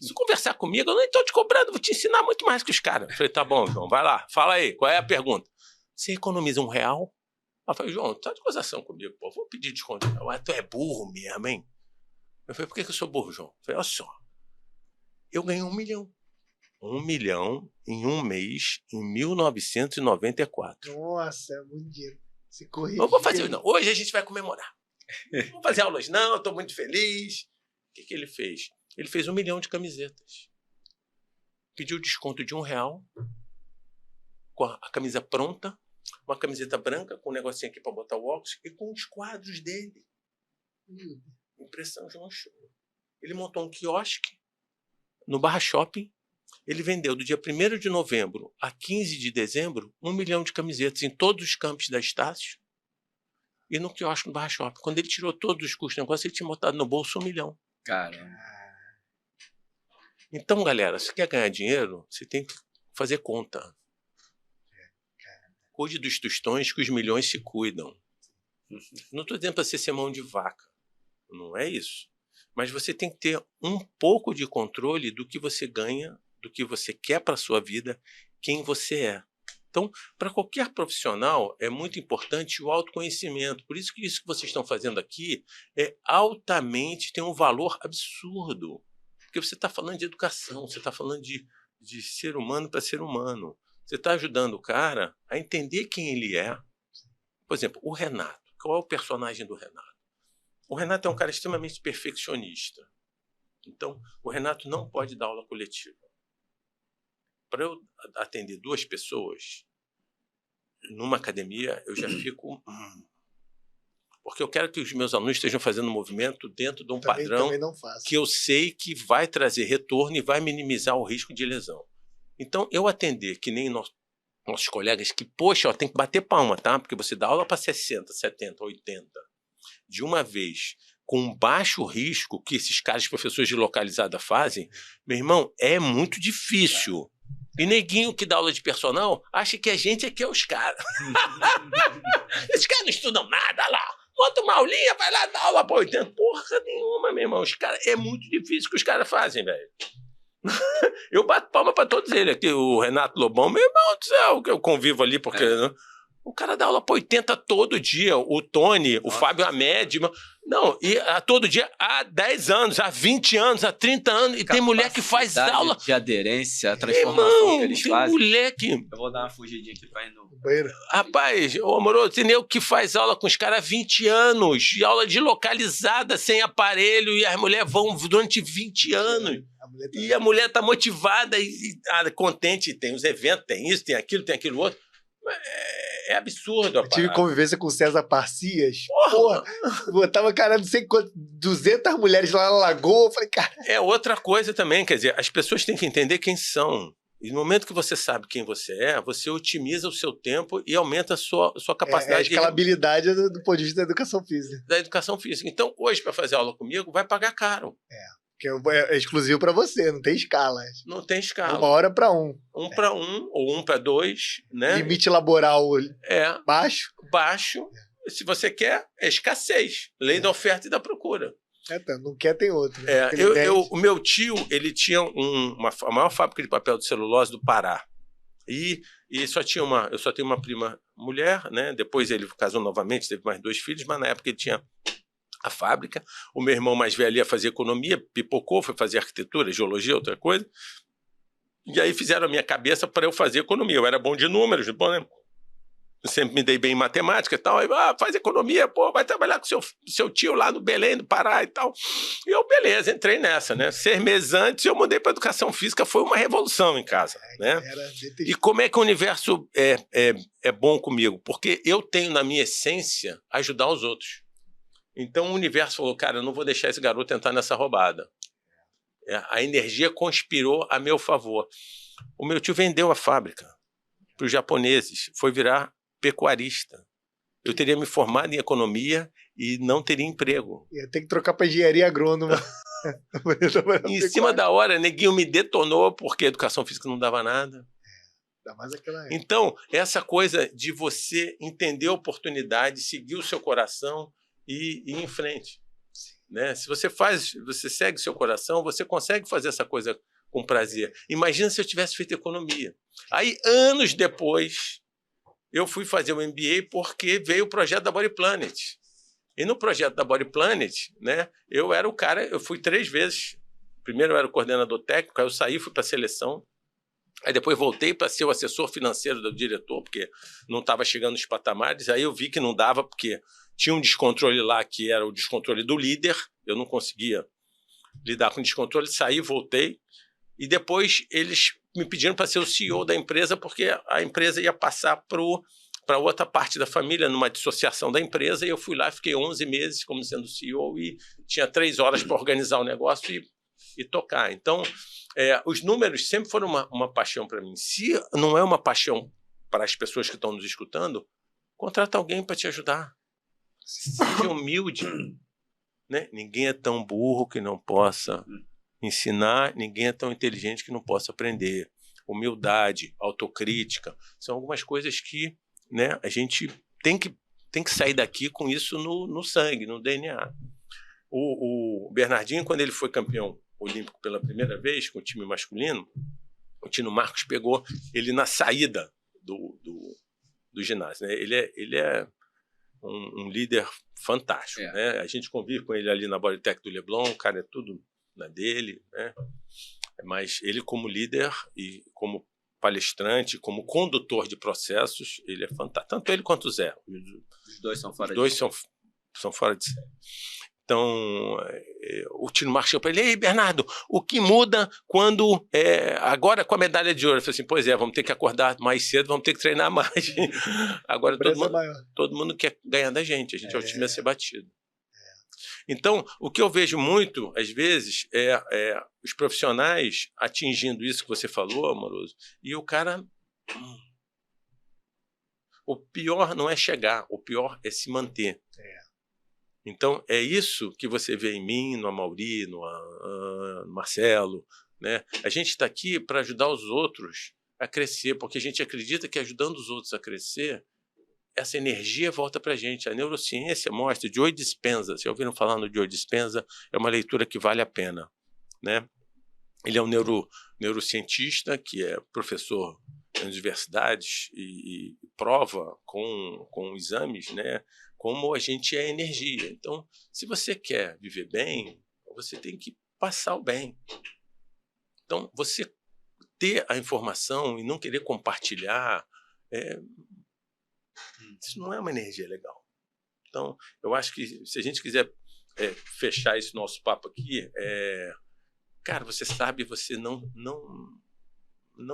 Se conversar comigo, eu não estou te cobrando. Vou te ensinar muito mais que os caras. Eu falei, tá bom, João, vai lá. Fala aí, qual é a pergunta? Você economiza R$1? Ela falou, João, tá de gozação comigo, pô, vou pedir desconto. Ah, tu é burro mesmo, hein? Eu falei, por que eu sou burro, João? Eu falei, olha só, eu ganhei 1 milhão. 1 milhão em um mês, em 1994. Nossa, é muito dinheiro. Se corrigir. Não vou fazer, não. Hoje a gente vai comemorar. Vamos fazer aulas, não, estou muito feliz. O que ele fez? Ele fez 1 milhão de camisetas. Pediu desconto de R$1, com a camisa pronta, uma camiseta branca, com um negocinho aqui para botar o óculos, e com os quadros dele. Impressão João Show. Ele montou um quiosque no Barra Shopping. Ele vendeu do dia 1º de novembro a 15 de dezembro 1 milhão de camisetas em todos os campos da Estácio e no quiosque no Barra Shopping. Quando ele tirou todos os custos do negócio, ele tinha botado no bolso 1 milhão. Caramba. Então, galera, se quer ganhar dinheiro, você tem que fazer conta. Cuide dos tostões que os milhões se cuidam. Não estou dizendo para você ser mão de vaca. Não é isso. Mas você tem que ter um pouco de controle do que você ganha, do que você quer para a sua vida, quem você é. Então, para qualquer profissional, é muito importante o autoconhecimento. Por isso que vocês estão fazendo aqui é altamente, tem um valor absurdo. Porque você está falando de educação, você está falando de ser humano para ser humano. Você está ajudando o cara a entender quem ele é. Por exemplo, o Renato. Qual é o personagem do Renato? O Renato é um cara extremamente perfeccionista. Então, o Renato não pode dar aula coletiva. Para eu atender 2 pessoas numa academia, eu já fico... Porque eu quero que os meus alunos estejam fazendo um movimento dentro de um padrão que eu sei que vai trazer retorno e vai minimizar o risco de lesão. Então, eu atender, que nem nossos colegas, que, poxa, ó, tem que bater palma, tá? Porque você dá aula para 60, 70, 80, de uma vez, com baixo risco que esses caras, professores de localizada, fazem, meu irmão, é muito difícil. E neguinho que dá aula de personal acha que a gente é que é os caras. Esses caras não estudam nada lá. Bota uma aulinha, vai lá dar aula para 80. Porra nenhuma, meu irmão. Os caras, é muito difícil que os caras fazem, velho. Eu bato palma para todos eles aqui. O Renato Lobão, meu irmão do céu, que eu convivo ali, porque... O cara dá aula para 80 todo dia. O Tony, o Fábio Amédio. Não, e todo dia há 10 anos, há 20 anos, há 30 anos. E tem mulher que faz aula. De aderência, a transformação que eles tem fazem. Mulher que... Eu vou dar uma fugidinha aqui para ir no banheiro. Rapaz, ô amoroso, tem nego que faz aula com os caras há 20 anos. E aula de localizada, sem aparelho. E as mulheres vão durante 20 anos. E a mulher tá motivada e contente. Tem os eventos, tem isso, tem aquilo outro. É absurdo. Eu tive convivência com o César Parcias. Porra! Botava, cara, não sei quanto, 200 mulheres lá na Lagoa. Eu falei, cara... É outra coisa também, quer dizer, as pessoas têm que entender quem são. E no momento que você sabe quem você é, você otimiza o seu tempo e aumenta a sua capacidade. A escalabilidade do ponto de vista da educação física. Da educação física. Então, hoje, para fazer aula comigo, vai pagar caro. Que é exclusivo para você, não tem escala. Não tem escala. 1 hora para 1. 1 para 1 ou 1 para 2, né? Limite laboral baixo. Baixo. Se você quer, é escassez. Lei da oferta e da procura. Não quer, tem outro. Né? O meu tio, ele tinha a maior fábrica de papel de celulose do Pará. E eu só tenho uma prima mulher, né? Depois ele casou novamente, teve mais 2 filhos, mas na época ele tinha a fábrica. O meu irmão mais velho ia fazer economia, pipocou, foi fazer arquitetura, geologia, outra coisa. E aí fizeram a minha cabeça para eu fazer economia. Eu era bom de números, bom, né? Eu sempre me dei bem em matemática e tal. Aí, faz economia, pô, vai trabalhar com seu tio lá no Belém, do Pará e tal. E eu, beleza, entrei nessa, né? 6 meses antes eu mudei para educação física, foi uma revolução em casa, né? E como é que o universo é bom comigo? Porque eu tenho na minha essência ajudar os outros. Então o universo falou, cara, eu não vou deixar esse garoto entrar nessa roubada. A energia conspirou a meu favor. O meu tio vendeu a fábrica para os japoneses, foi virar pecuarista. Eu teria me formado em economia e não teria emprego. Ia ter que trocar para engenharia agrônoma. Em cima da hora, neguinho me detonou porque a educação física não dava nada. Então, essa coisa de você entender a oportunidade, seguir o seu coração e ir em frente, né? Se você segue o seu coração, você consegue fazer essa coisa com prazer. Imagina se eu tivesse feito economia. Aí, anos depois, eu fui fazer o MBA porque veio o projeto da Body Planet. E no projeto da Body Planet, né, eu era o cara, eu fui 3 vezes. Primeiro eu era o coordenador técnico, aí eu saí, fui para a seleção. Aí depois voltei para ser o assessor financeiro do diretor, porque não estava chegando nos patamares. Aí eu vi que não dava, porque tinha um descontrole lá, que era o descontrole do líder. Eu não conseguia lidar com o descontrole. Saí, voltei. E depois eles me pediram para ser o CEO da empresa, porque a empresa ia passar para outra parte da família, numa dissociação da empresa. E eu fui lá, fiquei 11 meses como sendo CEO e tinha 3 horas para organizar o negócio e tocar. Então, os números sempre foram uma paixão para mim. Se não é uma paixão para as pessoas que estão nos escutando, contrata alguém para te ajudar. Seja humilde. Né? Ninguém é tão burro que não possa ensinar, ninguém é tão inteligente que não possa aprender. Humildade, autocrítica, são algumas coisas que, né, a gente tem que sair daqui com isso no sangue, no DNA. O Bernardinho, quando ele foi campeão olímpico pela primeira vez com o time masculino, o Tino Marcos pegou ele na saída do ginásio. Né? Ele é um líder fantástico. Né? A gente convive com ele ali na Bodytech do Leblon, o cara é tudo na dele. Né? Mas ele, como líder e como palestrante, como condutor de processos, ele é fantástico. Tanto ele quanto o Zé. Os dois são fora de série. São fora de série. Então, o Tino Marcos chegou para ele: ei, Bernardo, o que muda quando, agora com a medalha de ouro? Eu falei assim: pois é, vamos ter que acordar mais cedo, vamos ter que treinar mais. Agora todo mundo quer ganhar da gente, a gente é o time a ser batido. Então, o que eu vejo muito, às vezes, é os profissionais atingindo isso que você falou, Amoroso, e o cara... O pior não é chegar, o pior é se manter. Então, é isso que você vê em mim, no Amaury, no Marcelo. Né? A gente está aqui para ajudar os outros a crescer, porque a gente acredita que ajudando os outros a crescer, essa energia volta para a gente. A neurociência mostra, Joe Dispenza, vocês ouviram falar no Joe Dispenza? É uma leitura que vale a pena. Né? Ele é um neurocientista que é professor nas universidades e prova com exames, né, como a gente é energia. Então, se você quer viver bem, você tem que passar o bem. Então, você ter a informação e não querer compartilhar, isso não é uma energia legal. Então, eu acho que se a gente quiser fechar esse nosso papo aqui, cara, você sabe, você não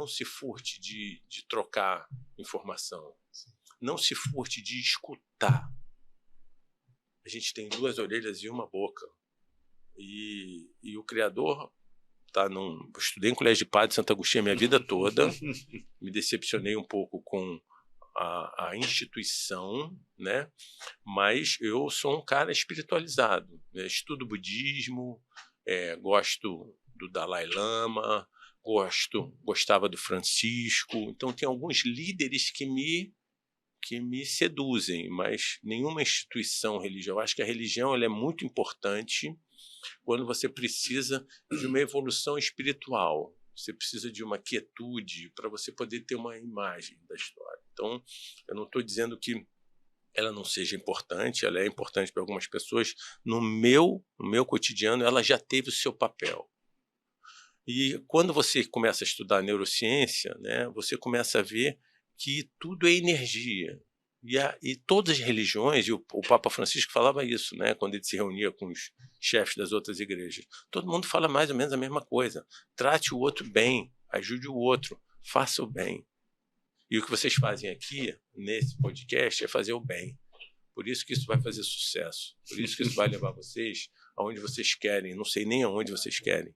se furte de trocar informação. Não se furte de escutar. A gente tem 2 orelhas e uma boca. E o Criador... Eu estudei em colégio de padre de Santo Agostinho a minha vida toda. Me decepcionei um pouco com a instituição, né? Mas eu sou um cara espiritualizado. Né? Estudo budismo, gosto do Dalai Lama, gostava do Francisco. Então, tem alguns líderes que me seduzem, mas nenhuma instituição religiosa. Eu acho que a religião ela é muito importante quando você precisa de uma evolução espiritual. Você precisa de uma quietude para você poder ter uma imagem da história. Então, eu não estou dizendo que ela não seja importante, ela é importante para algumas pessoas. No meu cotidiano, ela já teve o seu papel. E quando você começa a estudar neurociência, né, você começa a ver que tudo é energia. E todas as religiões, e o Papa Francisco falava isso, né, quando ele se reunia com os chefes das outras igrejas. Todo mundo fala mais ou menos a mesma coisa. Trate o outro bem, ajude o outro, faça o bem. E o que vocês fazem aqui, nesse podcast, é fazer o bem. Por isso que isso vai fazer sucesso. Por isso que isso vai levar vocês aonde vocês querem. Não sei nem aonde vocês querem.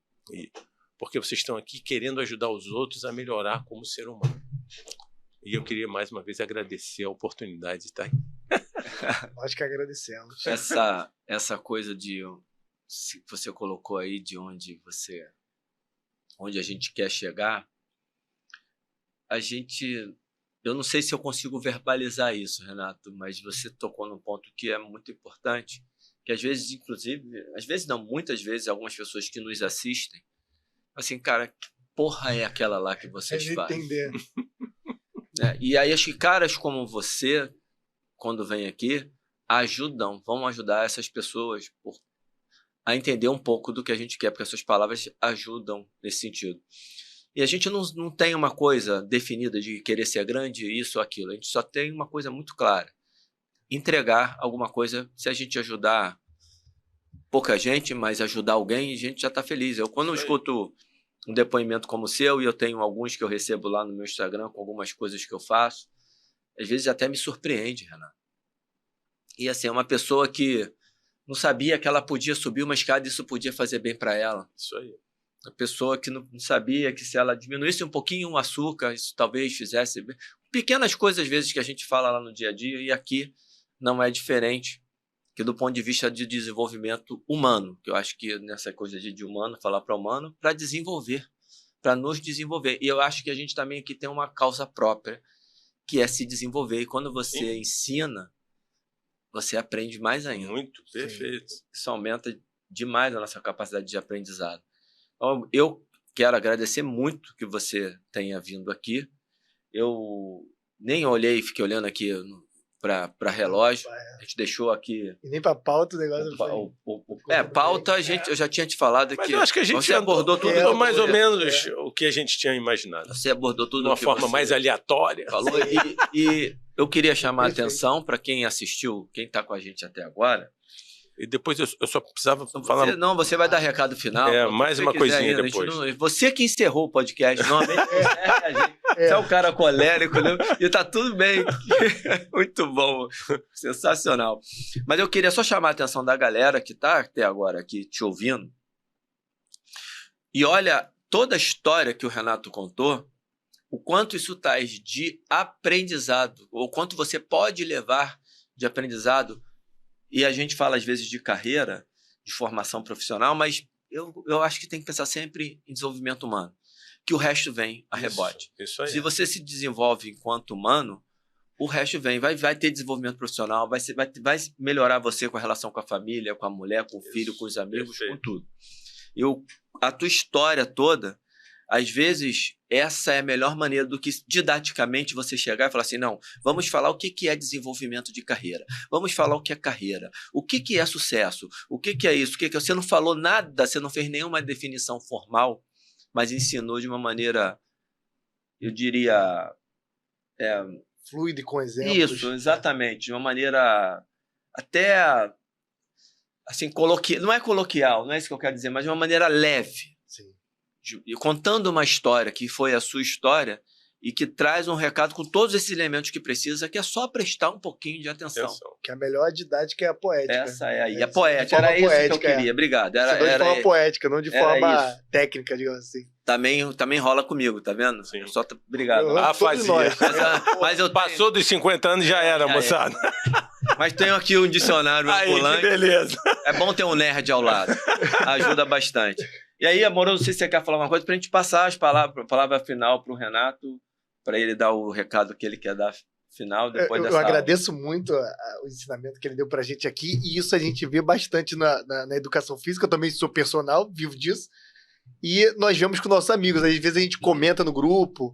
Porque vocês estão aqui querendo ajudar os outros a melhorar como ser humano. E eu queria mais uma vez agradecer a oportunidade de estar aqui. Nós que agradecemos. Essa coisa de que você colocou aí de onde a gente quer chegar, eu não sei se eu consigo verbalizar isso, Renato, mas você tocou num ponto que é muito importante, que às vezes, inclusive, muitas vezes, algumas pessoas que nos assistem, assim, cara, que porra é aquela lá que vocês fazem? Entender. E aí acho que caras como você, quando vem aqui, vão ajudar essas pessoas a entender um pouco do que a gente quer, porque as suas palavras ajudam nesse sentido. E a gente não tem uma coisa definida de querer ser grande, isso ou aquilo. A gente só tem uma coisa muito clara. Entregar alguma coisa, se a gente ajudar pouca gente, mas ajudar alguém, a gente já está feliz. Quando eu escuto um depoimento como o seu, e eu tenho alguns que eu recebo lá no meu Instagram com algumas coisas que eu faço, às vezes até me surpreende, Renato. E assim, é uma pessoa que não sabia que ela podia subir uma escada e isso podia fazer bem para ela. Isso aí. A pessoa que não sabia que se ela diminuísse um pouquinho o açúcar, isso talvez fizesse bem. Pequenas coisas, às vezes, que a gente fala lá no dia a dia, e aqui não é diferente, que do ponto de vista de desenvolvimento humano, que eu acho que nessa coisa de humano, falar para humano, para desenvolver, para nos desenvolver. E eu acho que a gente também aqui tem uma causa própria, que é se desenvolver. E quando você ensina, você aprende mais ainda. Muito, perfeito. Isso aumenta demais a nossa capacidade de aprendizado. Então, eu quero agradecer muito que você tenha vindo aqui. Eu nem olhei, fiquei olhando aqui para relógio. A gente deixou aqui... E nem para pauta o negócio pauta, eu já tinha te falado Mas que... eu acho que a gente você abordou tudo. Mais ou menos o que a gente tinha imaginado. Você abordou tudo de uma forma mais aleatória. Falou, e eu queria chamar a atenção para quem assistiu, quem está com a gente até agora. E depois eu só precisava falar... Você vai dar recado final. Mais uma coisinha ainda, depois. Você que encerrou o podcast. Normalmente você é o cara colérico, né? E tá tudo bem. Muito bom. Sensacional. Mas eu queria só chamar a atenção da galera que tá até agora aqui te ouvindo. E olha, toda a história que o Renato contou, o quanto isso traz de aprendizado, ou quanto você pode levar de aprendizado. E a gente fala, às vezes, de carreira, de formação profissional, mas eu acho que tem que pensar sempre em desenvolvimento humano, que o resto vem a rebote. Isso aí. Se você se desenvolve enquanto humano, o resto vem. Vai ter desenvolvimento profissional, vai melhorar você com a relação com a família, com a mulher, com o filho, com os amigos, com tudo. A tua história toda, às vezes, essa é a melhor maneira do que didaticamente você chegar e falar assim, não, vamos falar o que é desenvolvimento de carreira, vamos falar o que é carreira, o que é sucesso, o que é isso, você não falou nada, você não fez nenhuma definição formal, mas ensinou de uma maneira, eu diria... fluida e com exemplos. Isso, exatamente, de uma maneira até, assim, não é coloquial, não é isso que eu quero dizer, mas de uma maneira leve. Sim. Contando uma história que foi a sua história e que traz um recado com todos esses elementos que precisa, que é só prestar um pouquinho de atenção. Que a melhor didática é a poética. Essa é aí. A poética, era isso que eu queria. Obrigado. Era de forma poética, não de forma técnica, digamos assim. Também rola comigo, tá vendo? Sim. Obrigado. Fazia. Mas eu passou dos 50 anos já era, moçada. Mas tenho aqui um dicionário ambulante. Que beleza. É bom ter um nerd ao lado. Ajuda bastante. E aí, Amoroso, não sei se você quer falar uma coisa pra gente passar a palavra final pro Renato, para ele dar o recado que ele quer dar final depois dessa aula. Eu agradeço muito o ensinamento que ele deu pra gente aqui, e isso a gente vê bastante na educação física. Eu também sou personal, vivo disso, e nós vemos com nossos amigos. Às vezes a gente comenta no grupo,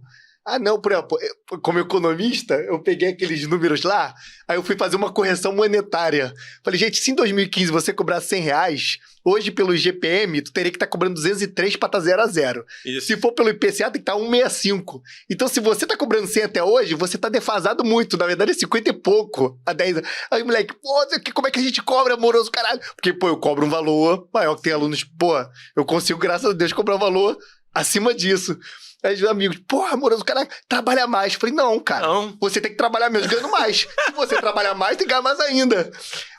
não, por exemplo, como economista, eu peguei aqueles números lá, aí eu fui fazer uma correção monetária. Falei, gente, se em 2015 você cobrar R$100, hoje pelo GPM, tu teria que estar cobrando 203 para estar 0 a 0. Isso. Se for pelo IPCA, tem que estar 165. Então, se você tá cobrando 100 até hoje, você tá defasado muito. Na verdade, é 50 e pouco a 10. Aí, moleque, como é que a gente cobra, Amoroso, caralho? Porque, eu cobro um valor maior, que tem alunos, eu consigo, graças a Deus, cobrar um valor acima disso. Aí os amigos, Amoroso, o cara trabalha mais. Eu falei, não, cara, você tem que trabalhar menos ganhando mais. Se você trabalhar mais, tem que ganhar mais ainda.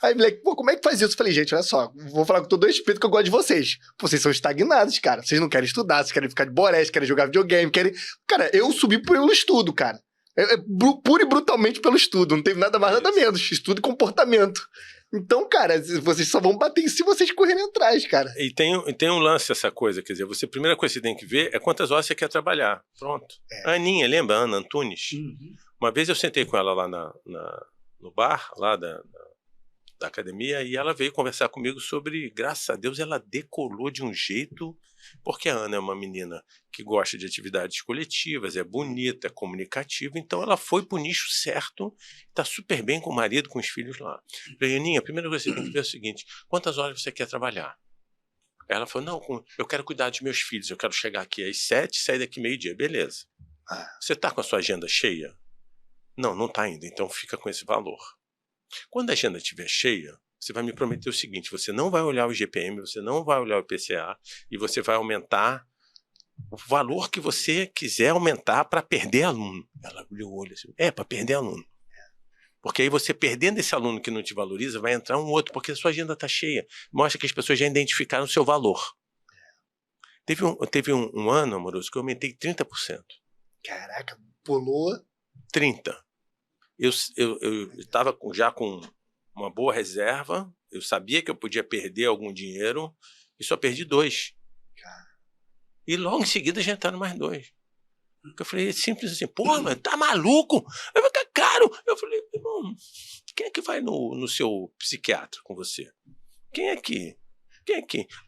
Aí, moleque, como é que faz isso? Eu falei, gente, olha só, vou falar com todo o respeito que eu gosto de vocês. Vocês são estagnados, cara. Vocês não querem estudar, vocês querem ficar de borés, querem jogar videogame, querem... Cara, eu subi pelo estudo, cara. Pura e brutalmente pelo estudo. Não teve nada mais, nada menos. Estudo e comportamento. Então, cara, vocês só vão bater se vocês correrem atrás, cara. E tem um lance essa coisa, quer dizer, a primeira coisa que você tem que ver é quantas horas você quer trabalhar. Pronto. A Aninha, lembra? A Ana Antunes? Uma vez eu sentei com ela lá no bar, lá da academia, e ela veio conversar comigo sobre, graças a Deus, ela decolou de um jeito, porque a Ana é uma menina que gosta de atividades coletivas, é bonita, é comunicativa, então ela foi pro nicho certo, está super bem com o marido, com os filhos lá. Falei, Aninha, a primeira coisa que você tem que ver é o seguinte, quantas horas você quer trabalhar? Ela falou, não, eu quero cuidar dos meus filhos, eu quero chegar aqui às 7, sair daqui meio-dia, beleza. Você está com a sua agenda cheia? Não, não está ainda, então fica com esse valor. Quando a agenda estiver cheia, você vai me prometer o seguinte, você não vai olhar o IGPM, você não vai olhar o IPCA e você vai aumentar o valor que você quiser aumentar para perder aluno. Ela abriu o olho assim, para perder aluno. Porque aí você perdendo esse aluno que não te valoriza, vai entrar um outro, porque a sua agenda está cheia. Mostra que as pessoas já identificaram o seu valor. Teve um ano, amoroso, que eu aumentei 30%. Caraca, pulou. 30%. Eu estava já com uma boa reserva, eu sabia que eu podia perder algum dinheiro e só perdi 2. E logo em seguida já entraram mais 2. Eu falei, simples assim, pô, mas tá maluco? Vai ficar caro. Eu falei, irmão, quem é que vai no seu psiquiatra com você? Quem é que?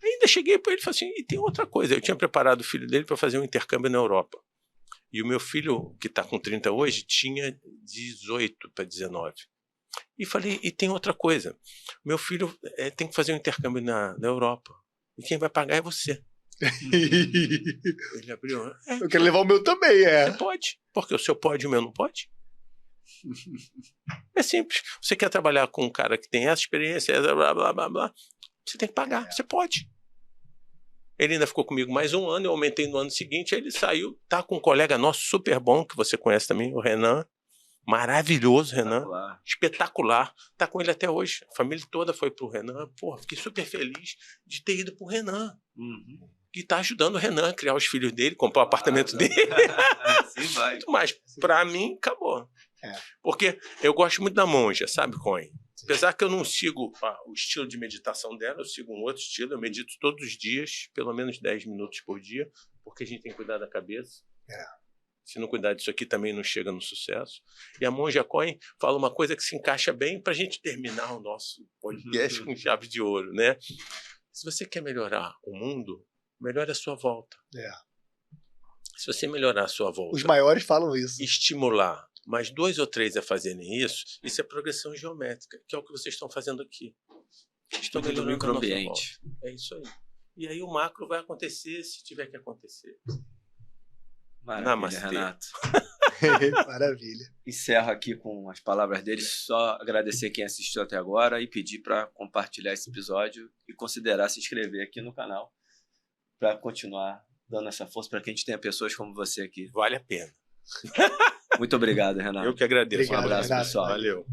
Ainda cheguei para ele e falei assim, e tem outra coisa, eu tinha preparado o filho dele para fazer um intercâmbio na Europa. E o meu filho, que está com 30 hoje, tinha 18 para 19. E falei, e tem outra coisa. Meu filho tem que fazer um intercâmbio na Europa. E quem vai pagar é você. Ele abriu. Eu quero levar o meu também, Você pode. Porque o seu pode e o meu não pode. É simples. Você quer trabalhar com um cara que tem essa experiência, blá, blá, blá, blá, você tem que pagar. Você pode. Ele ainda ficou comigo mais um ano, eu aumentei no ano seguinte, aí ele saiu, tá com um colega nosso super bom, que você conhece também, o Renan, maravilhoso Renan, espetacular, tá com ele até hoje, a família toda foi pro Renan, porra, fiquei super feliz de ter ido pro Renan, que tá ajudando o Renan a criar os filhos dele, comprar o apartamento dele, Sim, vai. mas pra mim, acabou. Porque eu gosto muito da monja, sabe, Coen? Apesar que eu não sigo o estilo de meditação dela, eu sigo um outro estilo, eu medito todos os dias, pelo menos 10 minutos por dia, porque a gente tem que cuidar da cabeça. Se não cuidar disso aqui, também não chega no sucesso. E a Monja Coen fala uma coisa que se encaixa bem para a gente terminar o nosso podcast com chave de ouro, né? Se você quer melhorar o mundo, melhore a sua volta. Se você melhorar a sua volta... Os maiores falam isso. Estimular mais 2 ou 3 a fazerem isso é progressão geométrica, que é o que vocês estão fazendo aqui. Estão Tudo no microambiente. É isso aí. E aí o macro vai acontecer se tiver que acontecer. Maravilha, Namastê. Renato. Maravilha. Encerro aqui com as palavras dele. Só agradecer quem assistiu até agora e pedir para compartilhar esse episódio e considerar se inscrever aqui no canal para continuar dando essa força para que a gente tenha pessoas como você aqui. Vale a pena. Muito obrigado, Renato. Eu que agradeço. Obrigado, Um abraço, Renato. pessoal. Valeu.